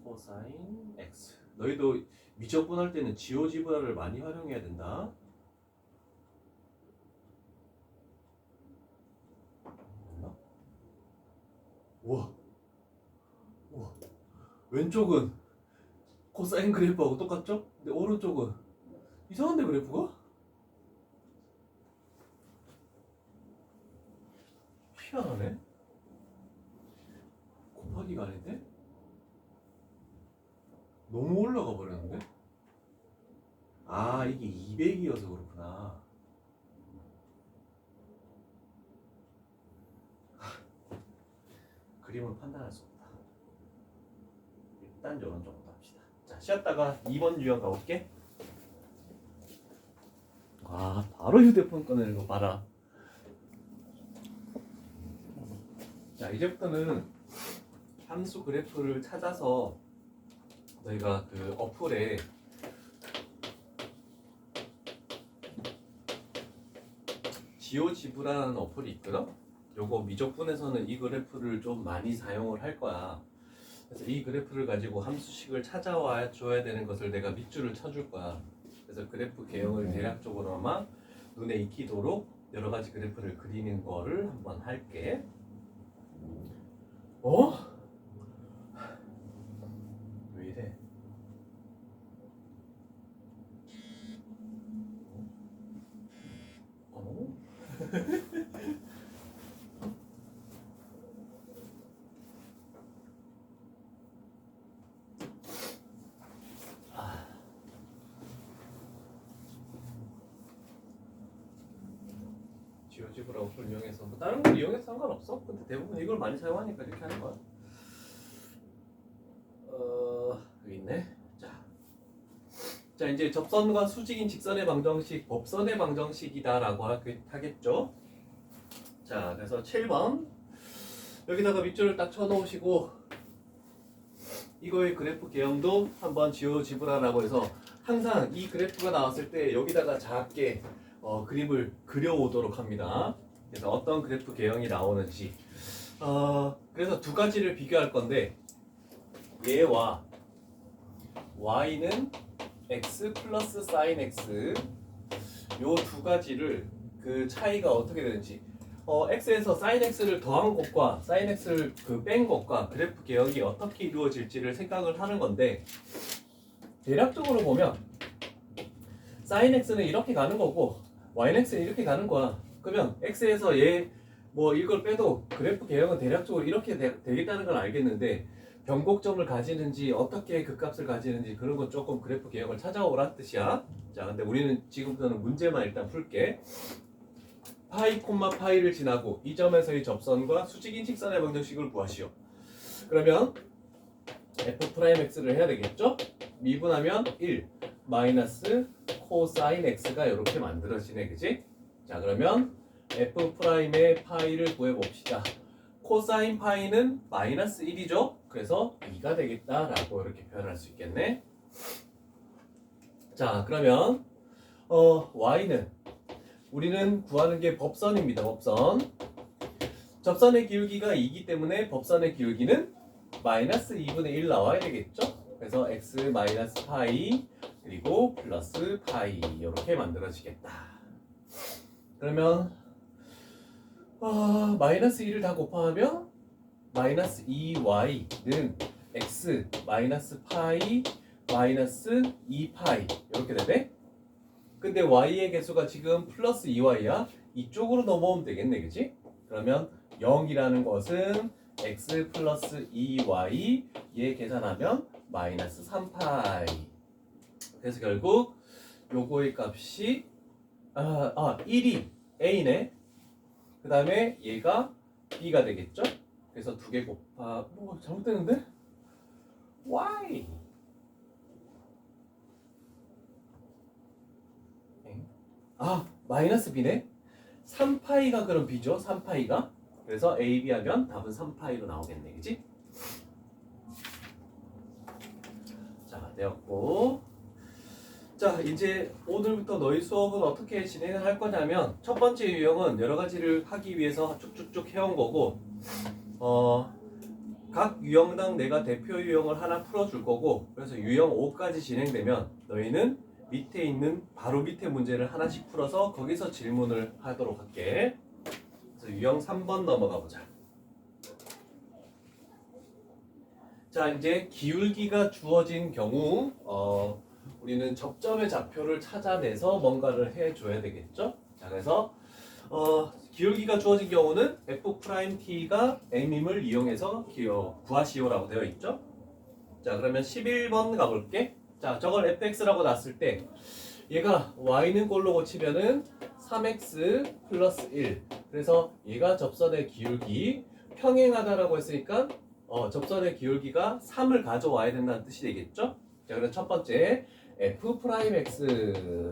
코사인 x. 너희도 미적분할 때는 지오지브라를 많이 활용해야 된다. 우와, 왼쪽은 코사인 그래프하고 똑같죠? 근데 오른쪽은 이상한데 그래프가? 희한하네. 곱하기가 아닌데? 너무 올라가 버렸는데? 이게 200이어서 그렇구나. 그림을 판단할 수 없다. 일단 이런 정도 합시다. 자, 쉬었다가 2번 유형 가볼게. 바로 휴대폰 꺼내는 거 봐라. 자, 이제부터는 함수 그래프를 찾아서 너희가 그 어플에 지오지브라는 어플이 있거든? 요거 미적분에서는 이 그래프를 좀 많이 사용을 할 거야. 그래서 이 그래프를 가지고 함수식을 찾아와 줘야 되는 것을 내가 밑줄을 쳐줄 거야. 그래서 그래프 개형을 대략적으로 아마 눈에 익히도록 여러 가지 그래프를 그리는 거를 한번 할게. 왜 이래? 지오지브라 어플 이용해서 뭐 다른 걸 이용해서 상관없어. 근데 대부분 이걸 많이 사용하니까 이렇게 하는 거야. 여기 있네. 자 이제 접선과 수직인 직선의 방정식 법선의 방정식이다라고 하겠죠. 자 그래서 7번 여기다가 밑줄을 딱 쳐놓으시고 이거의 그래프 개형도 한번 지워지브라라고 해서 항상 이 그래프가 나왔을 때 여기다가 작게 그림을 그려오도록 합니다. 그래서 어떤 그래프 개형이 나오는지 그래서 두 가지를 비교할 건데 얘와 y는 x 플러스 sin x 요 두 가지를 그 차이가 어떻게 되는지 x에서 sin x를 더한 것과 sin x를 뺀 것과 그래프 개혁이 어떻게 이루어질지를 생각을 하는 건데 대략적으로 보면 sin x는 이렇게 가는 거고 y는 x는 이렇게 가는 거야. 그러면 x에서 얘 뭐 이걸 빼도 그래프 개혁은 대략적으로 이렇게 되겠다는 걸 알겠는데 변곡점을 가지는지 어떻게 그 값을 가지는지 그런 건 조금 그래프 개혁을 찾아오란 뜻이야. 자 근데 우리는 지금부터는 문제만 일단 풀게. 파이 콤마 파이를 지나고 이 점에서의 접선과 수직인 직선의 방정식을 구하시오. 그러면 f'x를 해야 되겠죠? 미분하면 1 마이너스 코사인 x가 이렇게 만들어지네, 그지? 자 그러면 f'의 파이를 구해봅시다. 코사인 파이는 마이너스 1이죠? 그래서 2가 되겠다라고 이렇게 표현할 수 있겠네. 자 그러면 y는 우리는 구하는 게 법선입니다. 법선. 접선의 기울기가 2이기 때문에 법선의 기울기는 마이너스 2분의 1 나와야 되겠죠? 그래서 x 마이너스 파이 그리고 플러스 파이 이렇게 만들어지겠다. 그러면 마이너스 1을 다 곱하면 마이너스 2y는 x 마이너스 파이 마이너스 2파이 이렇게 되네? 근데 y의 개수가 지금 플러스 2y야. 이쪽으로 넘어오면 되겠네, 그치? 그러면 0이라는 것은 x 플러스 2y 얘 계산하면 마이너스 3파이. 그래서 결국 요거의 값이 1이 a네. 그 다음에 얘가 b가 되겠죠? 그래서 두 개 잘못되는데? y 마이너스 b네? 3파이가 그럼 b죠? 3파이가? 그래서 a, b 하면 답은 3파이로 나오겠네, 그치? 자, 되었고 자, 이제 오늘부터 너희 수업은 어떻게 진행을 할 거냐면 첫 번째 유형은 여러 가지를 하기 위해서 쭉쭉쭉 해온 거고 각 유형당 내가 대표 유형을 하나 풀어줄 거고 그래서 유형 5까지 진행되면 너희는 밑에 있는 바로 밑에 문제를 하나씩 풀어서 거기서 질문을 하도록 할게. 그래서 유형 3번 넘어가 보자. 자 이제 기울기가 주어진 경우 우리는 접점의 좌표를 찾아내서 뭔가를 해줘야 되겠죠. 자 그래서 기울기가 주어진 경우는 f't가 m임을 이용해서 구하시오라고 되어 있죠. 자 그러면 11번 가볼게. 자 저걸 fx라고 놨을 때 얘가 y는 꼴로 고치면은 3x 플러스 1 그래서 얘가 접선의 기울기 평행하다라고 했으니까 접선의 기울기가 3을 가져와야 된다는 뜻이 되겠죠. 자 그럼 첫 번째 f'x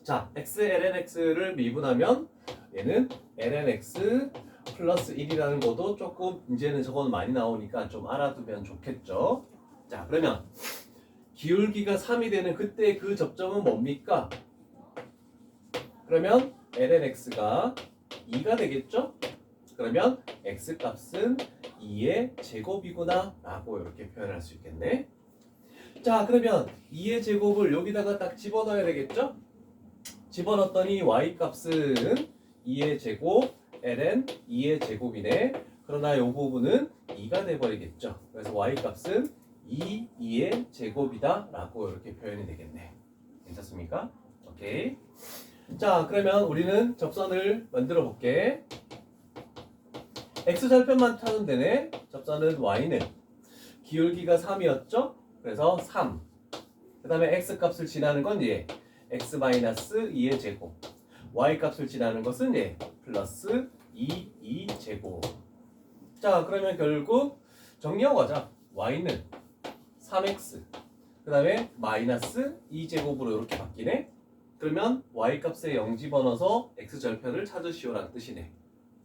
자 x ln x를 미분하면 얘는 ln x 플러스 1이라는 것도 조금 이제는 저건 많이 나오니까 좀 알아두면 좋겠죠. 자 그러면 기울기가 3이 되는 그때 그 접점은 뭡니까? 그러면 ln x가 2가 되겠죠? 그러면 x 값은 2의 제곱이구나 라고 이렇게 표현할 수 있겠네. 자 그러면 2의 제곱을 여기다가 딱 집어넣어야 되겠죠? 집어넣었더니 y 값은 2의 제곱 ln 2의 제곱이네. 그러나 이 부분은 2가 돼버리겠죠. 그래서 y 값은 2의 제곱이다 라고 이렇게 표현이 되겠네. 괜찮습니까? 오케이. 자 그러면 우리는 접선을 만들어 볼게. x절편만 찾으면 되네. 접선은 y는 기울기가 3이었죠? 그래서 3. 그 다음에 x 값을 지나는 건 얘 x-2의 제곱. y 값을 지나는 것은 플러스 2제곱. 자, 그러면 결국 정리하고 가자. y는 3x 그 다음에 마이너스 2제곱으로 이렇게 바뀌네. 그러면 y 값에 0 집어넣어서 x 절편을 찾으시오라는 뜻이네.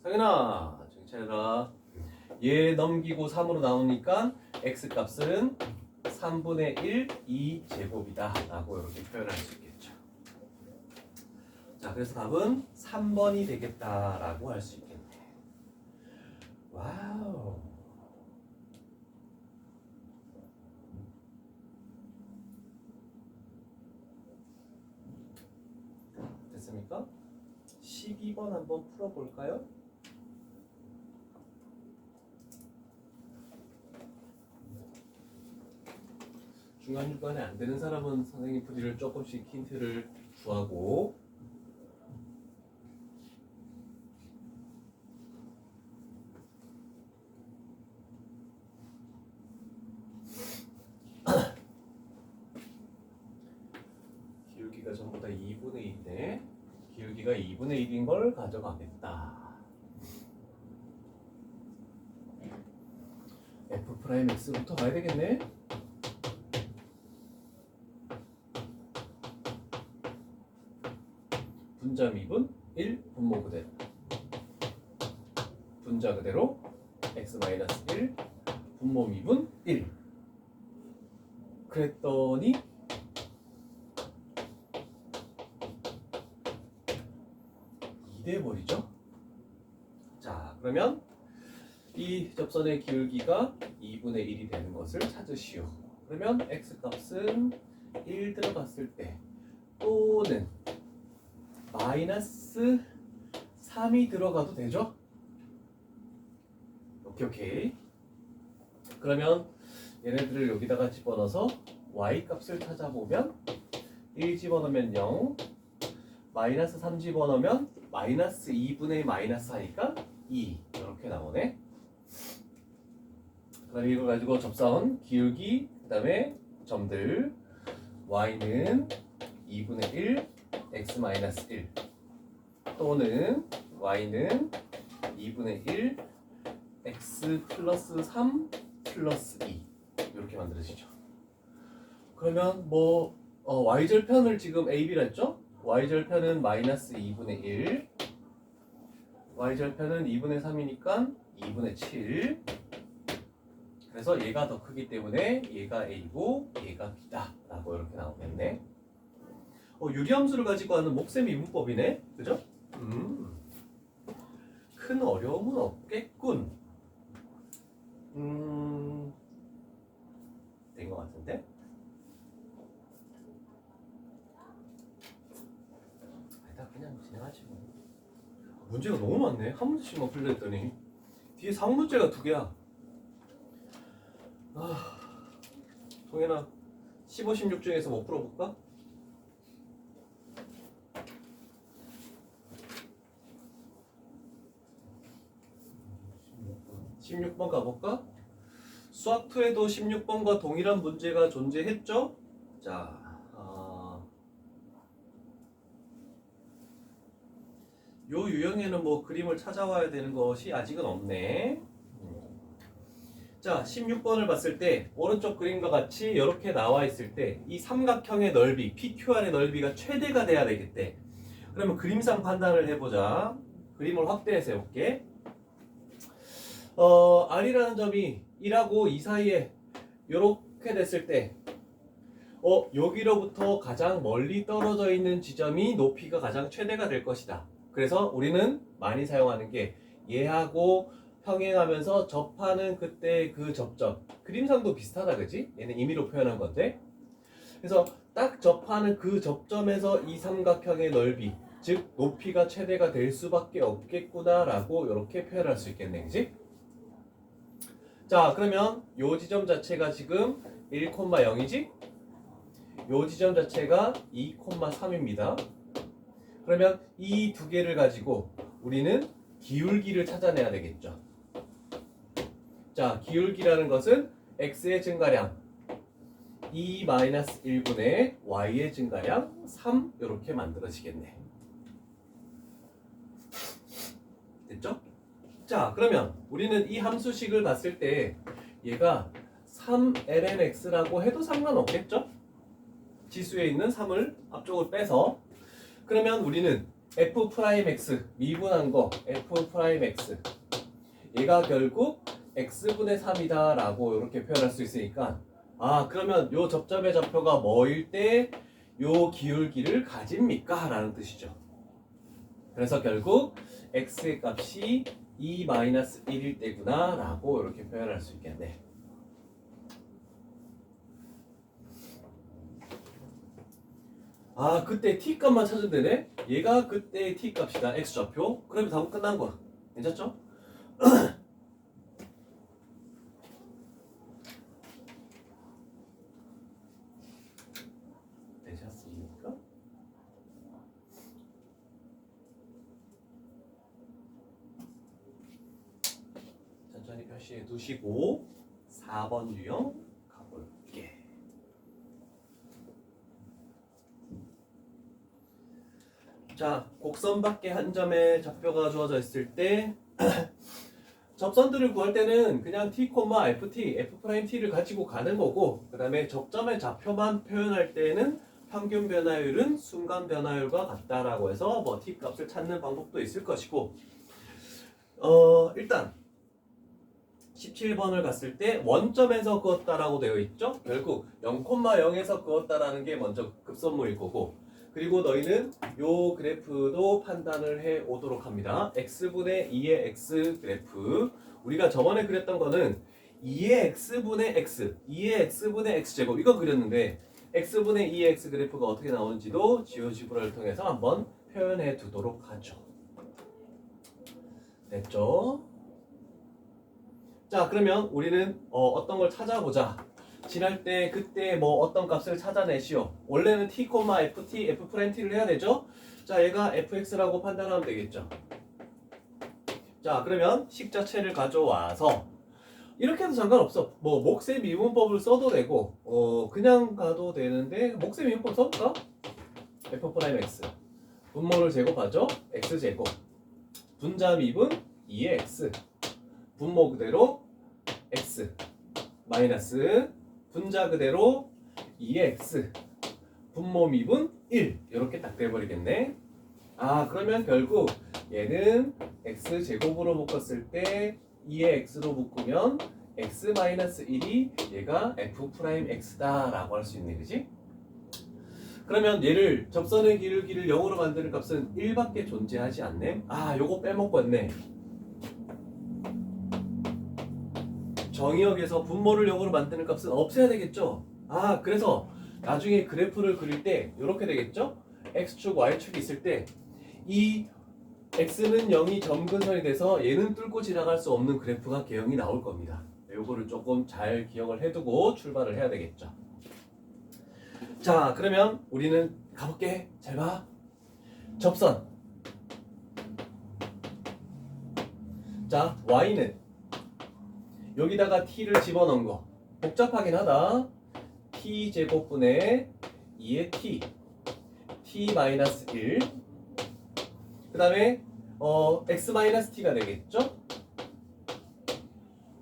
상현아 정신 차려라. 얘 넘기고 3으로 나오니까 x 값은 3분의 1 2제곱이다 라고 이렇게 표현할 수 있겠죠. 자, 그래서 답은 3번이 되겠다라고 할 수 있겠네. 와우. 됐습니까? 12번 한번 풀어볼까요? 중간중간에 안 되는 사람은 선생님 풀이를 조금씩 힌트를 구하고 기울기가 전부 다 2분의 1인데 기울기가 2분의 1인 걸 가져가겠다. F'X부터 가야 되겠네. 분자 미분 1 분모 그대로 분자 그대로 x-1 분모 미분 1 그랬더니 돼버리죠. 자, 그러면 이 접선의 기울기가 2분의 1이 되는 것을 찾으시오. 그러면 x값은 1 들어갔을 때 또는 마이너스 3이 들어가도 되죠? 오케이. 그러면 얘네들을 여기다가 집어넣어서 y 값을 찾아보면 1 집어넣으면 0 마이너스 3 집어넣으면 마이너스 2분의 마이너스 하니까 2 이렇게 나오네. 그럼 이거 가지고 접선 기울기 그 다음에 점들 y는 2분의 1 x-1 또는 y는 2분의 1 x 플러스 3 플러스 2 이렇게 만들어지죠. 그러면 뭐 y절편을 지금 ab라 했죠? y절편은 마이너스 2분의 1 y절편은 2분의 3이니까 2분의 7 그래서 얘가 더 크기 때문에 얘가 a고 얘가 b다 라고 이렇게 나오겠네. 유리함수를 가지고 하는 목셈 이분법이네. 그죠? 큰 어려움은 없겠군. 된 것 같은데? 아니다 그냥 진행하지 뭐. 문제가 너무 많네. 한 문제씩만 풀려 했더니 뒤에 3문제가 2개야. 동현아 15, 16 중에서 뭐 풀어볼까? 16번 가볼까? 수학2에도 16번과 동일한 문제가 존재했죠? 자, 요 유형에는 뭐 그림을 찾아와야 되는 것이 아직은 없네. 자, 16번을 봤을 때 오른쪽 그림과 같이 이렇게 나와 있을 때 이 삼각형의 넓이, PQR의 넓이가 최대가 돼야 되겠대. 그러면 그림상 판단을 해보자. 그림을 확대해서 해볼게. R이라는 점이 1하고 2 사이에 이렇게 됐을 때 여기로부터 가장 멀리 떨어져 있는 지점이 높이가 가장 최대가 될 것이다. 그래서 우리는 많이 사용하는 게 얘하고 평행하면서 접하는 그때 그 접점. 그림상도 비슷하다 그지? 얘는 임의로 표현한 건데. 그래서 딱 접하는 그 접점에서 이 삼각형의 넓이, 즉 높이가 최대가 될 수밖에 없겠구나 라고 이렇게 표현할 수 있겠네. 그지? 자, 그러면 요 지점 자체가 지금 1,0이지? 요 지점 자체가 2,3입니다. 그러면 이 두 개를 가지고 우리는 기울기를 찾아내야 되겠죠. 자, 기울기라는 것은 x의 증가량 2-1분의 y의 증가량 3 이렇게 만들어지겠네. 되겠죠? 자, 그러면 우리는 이 함수식을 봤을 때 얘가 3lnx라고 해도 상관없겠죠? 지수에 있는 3을 앞쪽으로 빼서. 그러면 우리는 f'x 미분한 거 f'x 얘가 결국 x분의 3이다 라고 이렇게 표현할 수 있으니까, 아 그러면 요 접점의 좌표가 뭐일 때 요 기울기를 가집니까? 라는 뜻이죠. 그래서 결국 x의 값이 2-1일 때구나 라고 이렇게 표현할 수 있겠네. 아 그때 t 값만 찾으면 되네. 얘가 그때의 t 값이다. x 좌표. 그러면 답은 끝난 거야. 괜찮죠? 되셨습니까? 천천히 표시해 두시고 4번 유형 가볼게. 자, 곡선 밖에 한 점의 좌표가 주어져 있을 때 접선들을 구할 때는 그냥 t, ft, f't를 가지고 가는 거고, 그 다음에 접점의 좌표만 표현할 때는 평균 변화율은 순간 변화율과 같다라고 해서 뭐 t 값을 찾는 방법도 있을 것이고, 일단 17번을 갔을 때 원점에서 그었다라고 되어 있죠. 결국 0,0에서 그었다라는 게 먼저 급선무일 거고, 그리고 너희는 요 그래프도 판단을 해 오도록 합니다. x분의 2의 x 그래프, 우리가 저번에 그렸던 거는 2의 x분의 x, 2의 x분의 x제곱 이거 그렸는데, x분의 2의 x 그래프가 어떻게 나오는지도 지오지브라를 통해서 한번 표현해 두도록 하죠. 됐죠? 자, 그러면 우리는 어떤 걸 찾아보자. 지날 때 그때 뭐 어떤 값을 찾아내시오. 원래는 t, ft, f't를 해야 되죠. 자, 얘가 fx라고 판단하면 되겠죠. 자, 그러면 식 자체를 가져와서 이렇게 해도 상관없어. 뭐 몫의 미분법을 써도 되고 그냥 가도 되는데, 몫의 미분법 써볼까? f'x 분모를 제곱하죠. x제곱 분자 미분 2의 x 분모 그대로 x 마이너스 분자 그대로 2의 x 분모 미분 1 이렇게 딱 돼버리겠네. 아 그러면 결국 얘는 x제곱으로 묶었을 때 2의 x로 묶으면 x 마이너스 1이 얘가 f'x다 라고 할 수 있네. 그지? 그러면 얘를 접선의 기울기를 0으로 만드는 값은 1밖에 존재하지 않네. 아 요거 빼먹고 했네. 정의역에서 분모를 0으로 만드는 값은 없애야 되겠죠. 아 그래서 나중에 그래프를 그릴 때 이렇게 되겠죠. x축 y축이 있을 때 이 x는 0이 점근선이 돼서 얘는 뚫고 지나갈 수 없는 그래프가 개형이 나올 겁니다. 요거를 조금 잘 기억을 해두고 출발을 해야 되겠죠. 자 그러면 우리는 가볼게. 잘 봐. 접선. 자 y는 여기다가 t를 집어넣은 거 복잡하긴 하다. t 제곱분의 2의 t 마이너스 1. 그 다음에 x 마이너스 t가 되겠죠.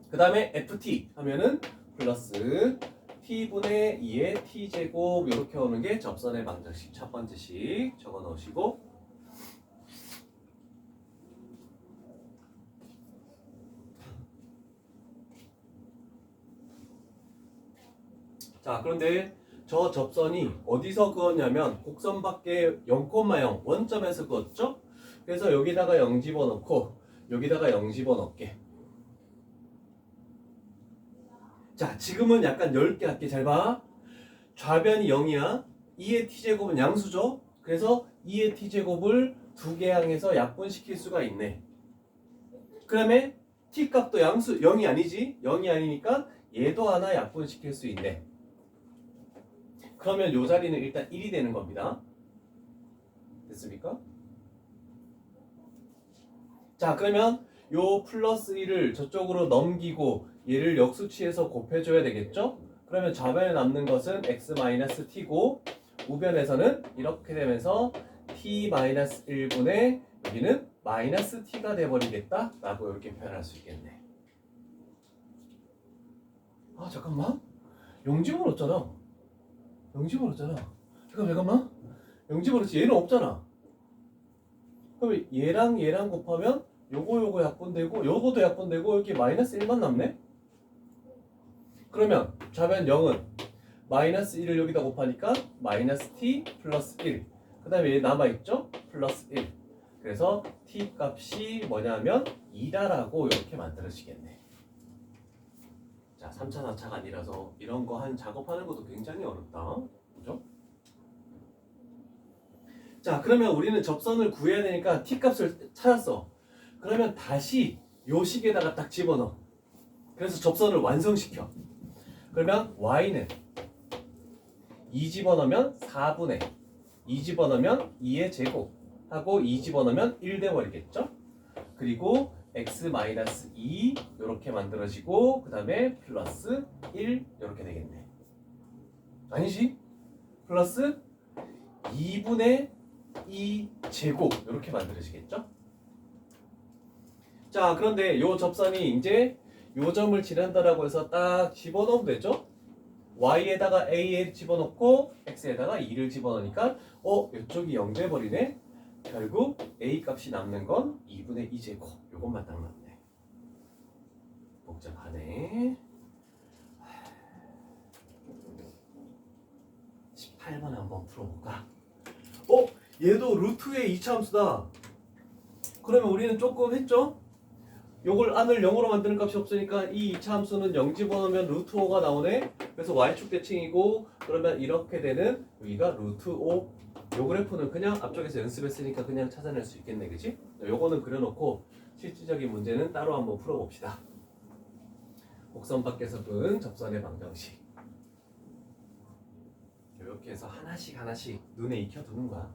그 다음에 ft 하면은 플러스 t분의 2의 t제곱 이렇게 오는 게 접선의 방정식 첫 번째 식 적어 넣으시고, 자 그런데 저 접선이 어디서 그었냐면 곡선 밖에 0,0 원점에서 그었죠. 그래서 여기다가 0 집어넣고 여기다가 0 집어넣게. 자 지금은 약간 넓게 할게. 잘 봐. 좌변이 0이야 2의 t제곱은 양수죠. 그래서 2의 t제곱을 두 개 항해서 약분시킬 수가 있네. 그다음에 t값도 양수 0이 아니지. 0이 아니니까 얘도 하나 약분시킬 수 있네. 그러면 요 자리는 일단 1이 되는 겁니다. 됐습니까? 자 그러면 요 플러스 1을 저쪽으로 넘기고 얘를 역수치해서 곱해줘야 되겠죠? 그러면 좌변에 남는 것은 x-t고 우변에서는 이렇게 되면서 t-1분의 여기는 마이너스 t가 돼버리겠다 라고 이렇게 표현할 수 있겠네. 아 잠깐만, 0집어넣었잖아. 0집어넣었잖아. 잠깐만, 0집어넣었지. 얘는 없잖아. 그럼 얘랑 얘랑 곱하면 요거 약분되고 요것도 약분되고 이렇게 마이너스 1만 남네? 그러면 좌변 0은 마이너스 1을 여기다 곱하니까 마이너스 t 플러스 1. 그 다음에 얘 남아있죠? 플러스 1. 그래서 t 값이 뭐냐면 2다라고 이렇게 만들어지겠네. 자, 3차, 4차가 아니라서 이런 거 한 작업하는 것도 굉장히 어렵다. 그죠? 자, 그러면 우리는 접선을 구해야 되니까 t 값을 찾았어. 그러면 다시 요 식에다가 딱 집어넣어. 그래서 접선을 완성시켜. 그러면 y는 2 집어넣으면 4분의 2 집어넣으면 2의 제곱 하고 2 집어넣으면 1 돼버리겠죠? 그리고 x-2 이렇게 만들어지고 그 다음에 플러스 1 이렇게 되겠네. 아니지? 플러스 2분의 2 제곱 이렇게 만들어지겠죠? 자, 그런데 요 접선이 이제 요 점을 지난다라고 해서 딱 집어넣으면 되죠? y에다가 a에 집어넣고 x에다가 2를 집어넣으니까 이쪽이 0 돼버리네. 결국 a 값이 남는 건 2분의 2제곱. 요것만 딱 남네. 복잡하네. 18번 한번 풀어볼까? 얘도 루트의 2차 함수다. 그러면 우리는 조금 했죠? 요걸 안을 0으로 만드는 값이 없으니까 이 2차 함수는 0 집어넣으면 루트 5가 나오네. 그래서 y축 대칭이고 그러면 이렇게 되는 여기가 루트 5. 요 그래프는 그냥 앞쪽에서 연습했으니까 그냥 찾아낼 수 있겠네, 그치? 요거는 그려놓고 실질적인 문제는 따로 한번 풀어봅시다. 곡선 밖에서 본 접선의 방정식. 이렇게 해서 하나씩 눈에 익혀두는 거야.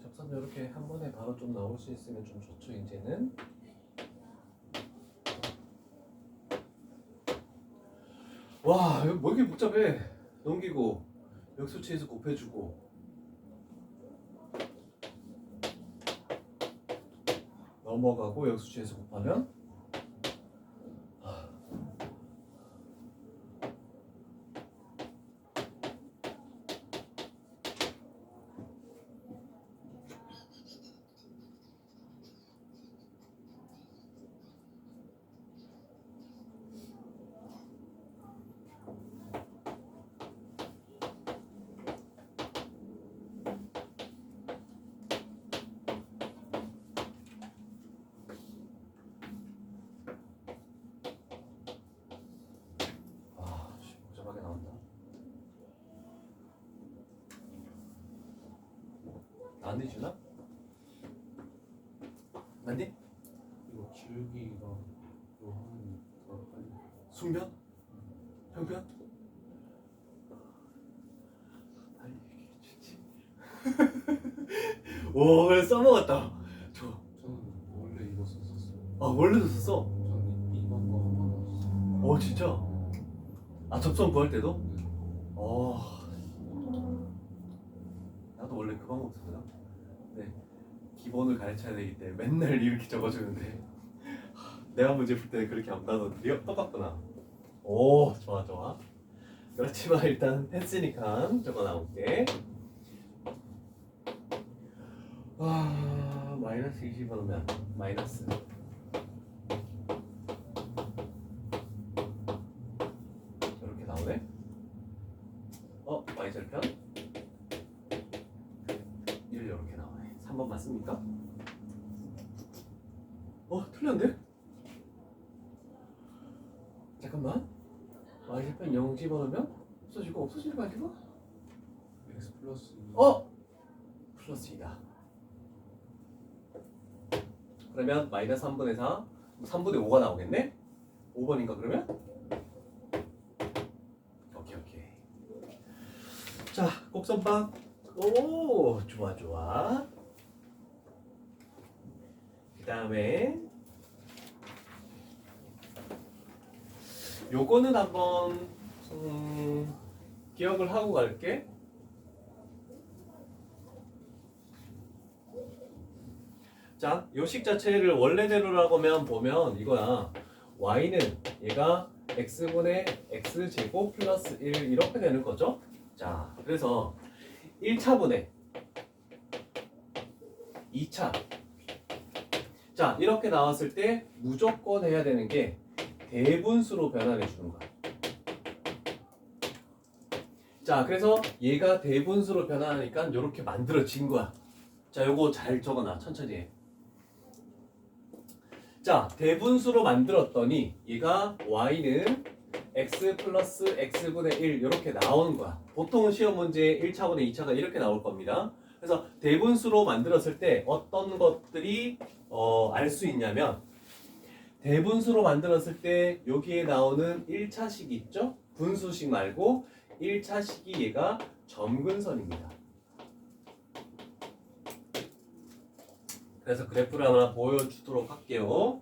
접선 이렇게 한 번에 바로 좀 나올 수 있으면 좀 좋죠. 이제는 와, 이거 뭐 이렇게 복잡해. 넘기고 역수치에서 곱해주고 넘어가고 역수치에서 곱하면 복잡하게 나온다. 안 되시나? 안 돼? 이거 기울기가 요 하면 더 빨리. 순변? 평변? 빨리 얘기해 주지. 오, 그래 써먹었다. 저는 원래 이거 썼었어요. 아, 원래도 썼어? 저는 이번 거 한 번 썼어요. 진짜? 아, 접선 구할 때도? 네. 나도 원래 그 방법 쓰거든. 네, 기본을 가르쳐야 되기 때문에 맨날 이렇게 적어주는데 내가 문제 풀 때는 그렇게 안 나도 똑같구나. 오, 좋아. 그렇지만 일단 했으니까 적어 나올게. 마이너스 20이면 마이너스 이렇게 나오네. y좌 3번 맞습니까? 틀렸는데? 잠깐만. y제편 0 집어넣으면 없어지는 거 아니야? x 플러스 2. 플러스 2다. 그러면 마이너스 3분의 4, 3분의 5가 나오겠네? 5번인가 그러면? 오케이. 자, 곡선방. 오, 좋아. 그 다음에 요거는 한번 기억을 하고 갈게. 자, 요식 자체를 원래대로라고만 보면 이거야. y는 얘가 x분의 x제곱 플러스 1 이렇게 되는 거죠. 자, 그래서 1차분의 2차. 자, 이렇게 나왔을 때 무조건 해야 되는 게 대분수로 변환해 주는 거야. 자, 그래서 얘가 대분수로 변환하니까 이렇게 만들어진 거야. 자, 요거 잘 적어놔. 천천히 해. 자, 대분수로 만들었더니 얘가 y는 x 플러스 x분의 1 이렇게 나오는 거야. 보통 시험 문제 1차분의 2차가 이렇게 나올 겁니다. 그래서 대분수로 만들었을 때 어떤 것들이 알 수 있냐면 대분수로 만들었을 때 여기에 나오는 1차식 있죠? 분수식 말고 1차식이 얘가 점근선입니다. 그래서 그래프를 하나 보여주도록 할게요.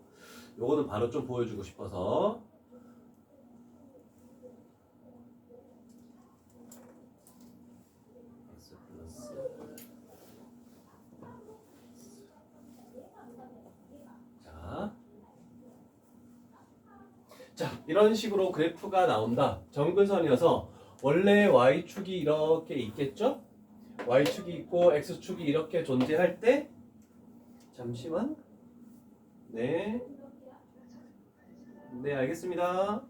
요거는 바로 좀 보여주고 싶어서. 자, 이런 식으로 그래프가 나온다. 점근선이어서 원래 y축이 이렇게 있겠죠? y축이 있고 x축이 이렇게 존재할 때 잠시만. 네, 알겠습니다.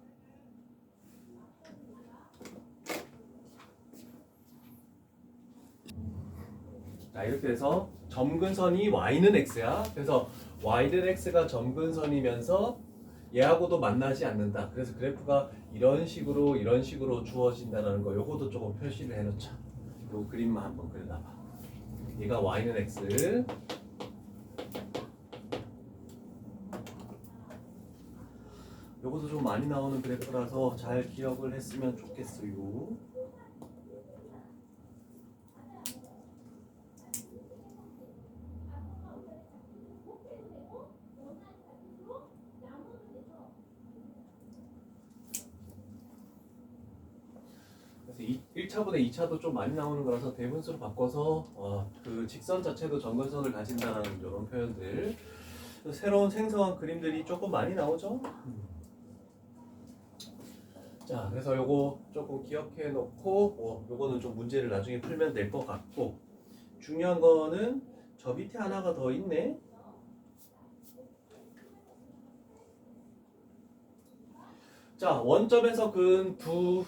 자, 이렇게 해서 점근선이 y는 x야. 그래서 y는 x가 점근선이면서 얘하고도 만나지 않는다. 그래서 그래프가 이런 식으로 주어진다는 거. 요것도 조금 표시를 해놓자. 요 그림만 한번 그려놔봐. 얘가 y는 x. 요것도 좀 많이 나오는 그래프라서 잘 기억을 했으면 좋겠어요. 그래서 1차분의 2차도 좀 많이 나오는 거라서 대분수로 바꿔서 그 직선 자체도 점근선을 가진다는 이런 표현들. 새로운 생성한 그림들이 조금 많이 나오죠. 자, 그래서 요거 조금 기억해 놓고 요거는 좀 문제를 나중에 풀면 될 것 같고, 중요한 거는 저 밑에 하나가 더 있네. 자, 원점에서 근 두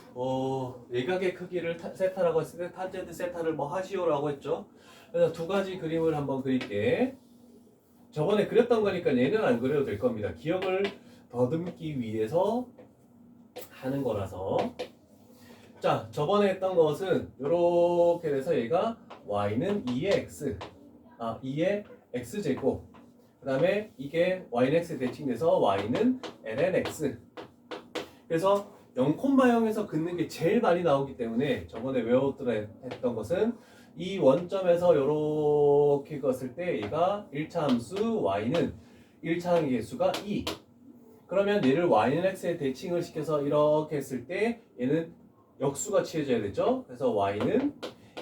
외곽의 크기를 세타라고 했을 때 탄젠트 세타를 뭐 하시오라고 했죠. 그래서 두 가지 그림을 한번 그릴게. 저번에 그렸던 거니까 얘는 안 그려도 될 겁니다. 기억을 더듬기 위해서 하는 거라서. 자, 저번에 했던 것은 이렇게 돼서 얘가 y는 2의 x, 2의 x제곱, 그 다음에 이게 y는 x에 대칭돼서 y는 ln x. 그래서 0,0에서 긋는 게 제일 많이 나오기 때문에 저번에 했던 것은 이 원점에서 이렇게 긋었을 때 얘가 1차 함수 y는 1차 항의 개수가 2. 그러면 얘를 y는 x에 대칭을 시켜서 이렇게 했을 때 얘는 역수가 취해져야 되죠. 그래서 y는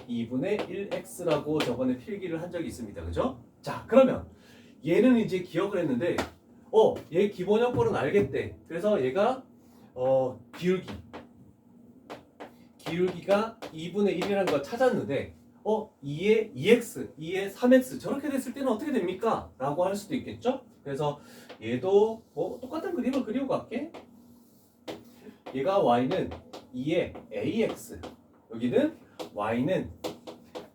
2분의 1x라고 저번에 필기를 한 적이 있습니다. 그죠? 자, 그러면 얘는 이제 기억을 했는데 얘 기본 형벌은 알겠대. 그래서 얘가 기울기가 2분의 1이라는 걸 찾았는데 2의 2x, 2의 3x 저렇게 됐을 때는 어떻게 됩니까? 라고 할 수도 있겠죠? 그래서 얘도 똑같은 그림을 그리고 갈게. 얘가 y는 2의 ax, 여기는 y는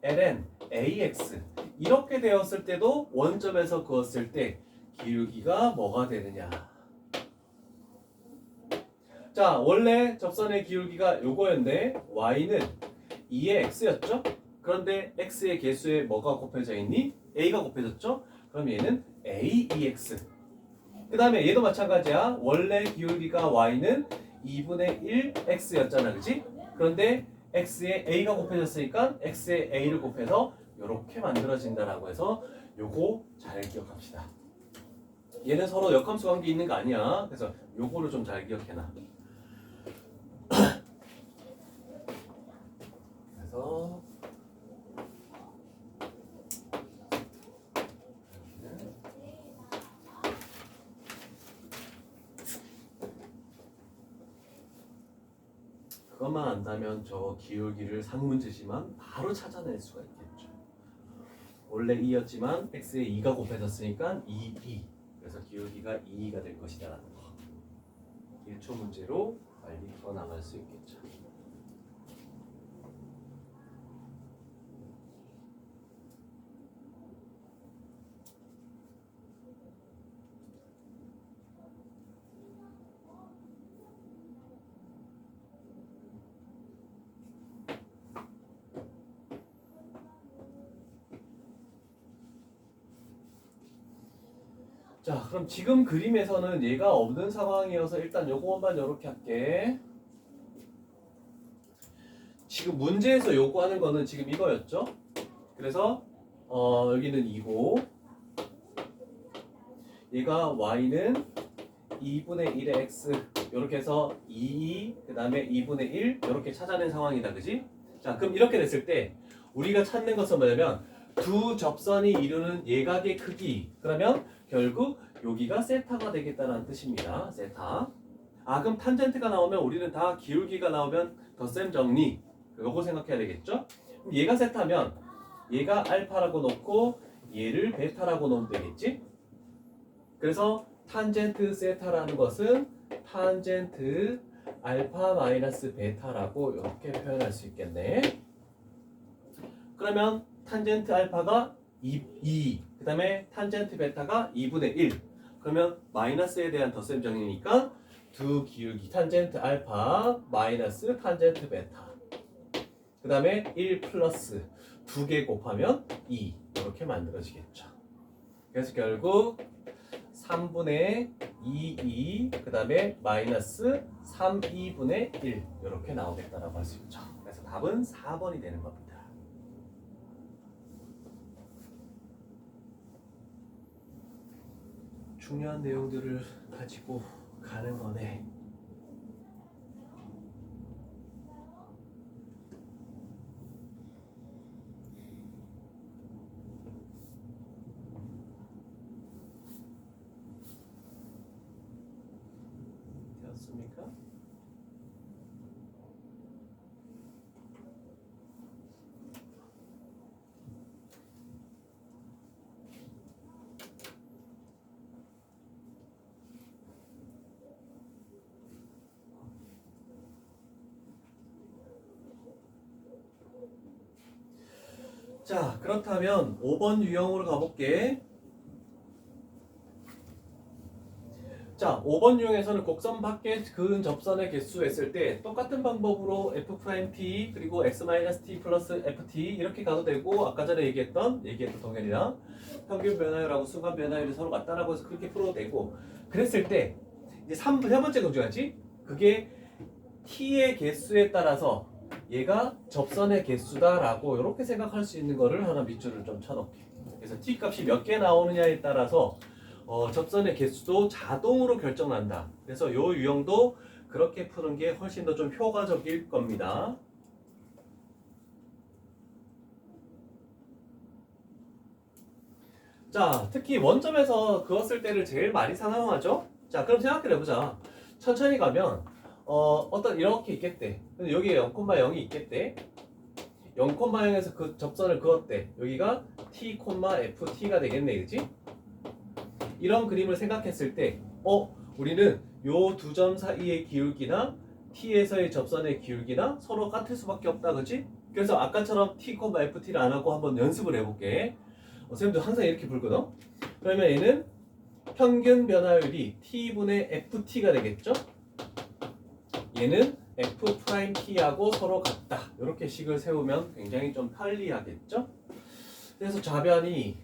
ln ax. 이렇게 되었을 때도 원점에서 그었을 때 기울기가 뭐가 되느냐. 자, 원래 접선의 기울기가 요거였는데 y는 2의 x였죠? 그런데 x의 개수에 뭐가 곱해져 있니? a가 곱해졌죠? 그럼 얘는 aex. 그 다음에 얘도 마찬가지야. 원래 기울기가 y는 2분의 1 x였잖아, 그치? 그런데 x에 a가 곱해졌으니까 x에 a를 곱해서 이렇게 만들어진다라고 해서 요거 잘 기억합시다. 얘는 서로 역함수 관계 있는 거 아니야. 그래서 요거를 좀 잘 기억해놔. 그래서 그것만 안다면 저 기울기를 상문제지만 바로 찾아낼 수가 있겠죠. 원래 2였지만 x에 2가 곱해졌으니까 2b. 그래서 기울기가 2가 될 것이다라는 거. 1초 문제로 빨리 풀어나갈 수 있겠죠. 자, 그럼 지금 그림에서는 얘가 없는 상황이어서 일단 요거만 이렇게 할게. 지금 문제에서 요구하는 거는 지금 이거였죠? 그래서 여기는 2고 얘가 y는 2분의 1의 x 이렇게 해서 2, 그 다음에 2분의 1 이렇게 찾아낸 상황이다, 그지? 자, 그럼 이렇게 됐을 때 우리가 찾는 것은 뭐냐면 두 접선이 이루는 예각의 크기. 그러면 결국 여기가 세타가 되겠다는 뜻입니다. 세타. 아, 그럼 탄젠트가 나오면 우리는 다 기울기가 나오면 덧셈 정리. 요거 생각해야 되겠죠? 그럼 얘가 세타면 얘가 알파라고 놓고 얘를 베타라고 놓으면 되겠지? 그래서 탄젠트 세타라는 것은 탄젠트 알파 마이너스 베타라고 이렇게 표현할 수 있겠네. 그러면 탄젠트 알파가 2, 그 다음에 탄젠트 베타가 2분의 1. 그러면 마이너스에 대한 덧셈 정리니까 두 기울기 탄젠트 알파 마이너스 탄젠트 베타. 그 다음에 1 플러스 2개 곱하면 2 이렇게 만들어지겠죠. 그래서 결국 3분의 2, 그 다음에 마이너스 3, 2분의 1 이렇게 나오겠다라고 할 수 있죠. 그래서 답은 4번이 되는 겁니다. 중요한 내용들을 가지고 가는 거네. 되었습니까? 자, 그렇다면 5번 유형으로 가볼게. 자, 5번 유형에서는 곡선 밖에 그은 접선의 개수 했을 때 똑같은 방법으로 f't 그리고 x-t 플러스 ft 이렇게 가도 되고, 아까 전에 얘기했던 동현이랑 평균 변화율하고 순간 변화율이 서로 같다라고 해서 그렇게 풀어도 되고, 그랬을 때 이제 세 번째 공중하지? 그게 t의 개수에 따라서 얘가 접선의 개수다라고 이렇게 생각할 수 있는 거를 하나 밑줄을 좀 쳐놓게. 그래서 t 값이 몇 개 나오느냐에 따라서 접선의 개수도 자동으로 결정난다. 그래서 이 유형도 그렇게 푸는 게 훨씬 더 좀 효과적일 겁니다. 자, 특히 원점에서 그었을 때를 제일 많이 사용하죠. 자, 그럼 생각해 보자. 천천히 가면 어떤 이렇게 있겠대. 근데 여기에 0,0이 있겠대. 0,0에서 그 접선을 그었대. 여기가 t, ft가 되겠네, 그치? 이런 그림을 생각했을 때 우리는 요 두 점 사이의 기울기나 t에서의 접선의 기울기나 서로 같을 수밖에 없다, 그치? 그래서 아까처럼 t, ft를 안 하고 한번 연습을 해볼게. 쌤도 항상 이렇게 불거든. 그러면 얘는 평균 변화율이 t분의 ft가 되겠죠? 얘는 f't하고 서로 같다. 이렇게 식을 세우면 굉장히 좀 편리하겠죠? 그래서 좌변이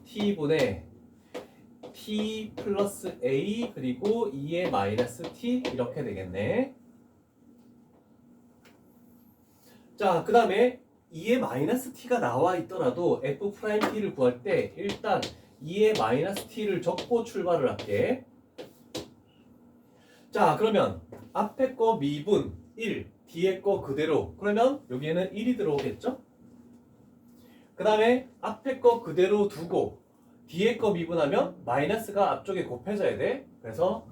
t분의 t 플러스 a 그리고 2의 마이너스 t 이렇게 되겠네. 자, 그 다음에 2의 마이너스 t가 나와 있더라도 f't를 구할 때 일단 2의 마이너스 t를 적고 출발을 할게. 자, 그러면 앞에 거 미분 1, 뒤에 거 그대로. 그러면 여기에는 1이 들어오겠죠? 그 다음에 앞에 거 그대로 두고 뒤에 거 미분하면 마이너스가 앞쪽에 곱해져야 돼. 그래서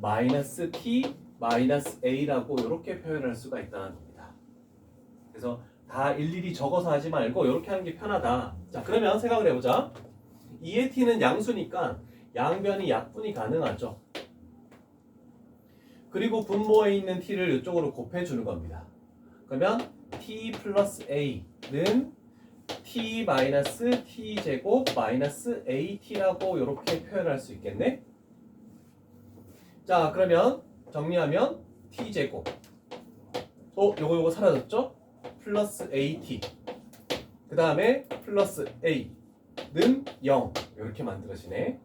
마이너스 t 마이너스 a라고 이렇게 표현할 수가 있다는 겁니다. 그래서 다 일일이 적어서 하지 말고 이렇게 하는 게 편하다. 자, 그러면 생각을 해보자. 2의 t는 양수니까 양변이 약분이 가능하죠. 그리고 분모에 있는 t를 이쪽으로 곱해주는 겁니다. 그러면 t 플러스 a는 t 마이너스 t 제곱 마이너스 at라고 이렇게 표현할 수 있겠네. 자, 그러면 정리하면 t 제곱 요거 사라졌죠? 플러스 at 그 다음에 플러스 a는 0 이렇게 만들어지네.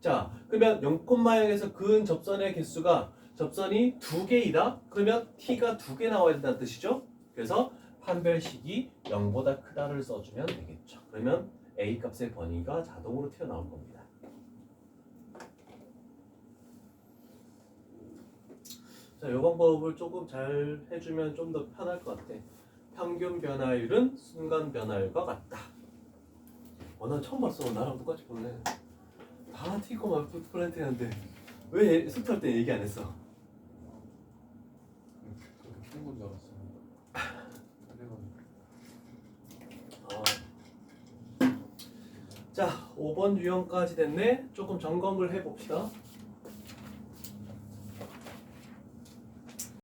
자, 그러면 0,0에서 그은 접선의 개수가 접선이 2개이다. 그러면 t가 2개 나와야 된다는 뜻이죠. 그래서 판별식이 0보다 크다를 써주면 되겠죠. 그러면 a 값의 범위가 자동으로 튀어나올 겁니다. 자, 이 방법을 조금 잘 해주면 좀 더 편할 것 같아. 평균 변화율은 순간 변화율과 같다. 난 처음 봤어. 나랑 똑같이 보네. 다 티코만 플랜트 했는데 왜 수트할 때 얘기 안 했어? 그렇게 푼 건 줄 알았습니다. 그래가지고 자, 5번 유형까지 됐네. 조금 점검을 해봅시다.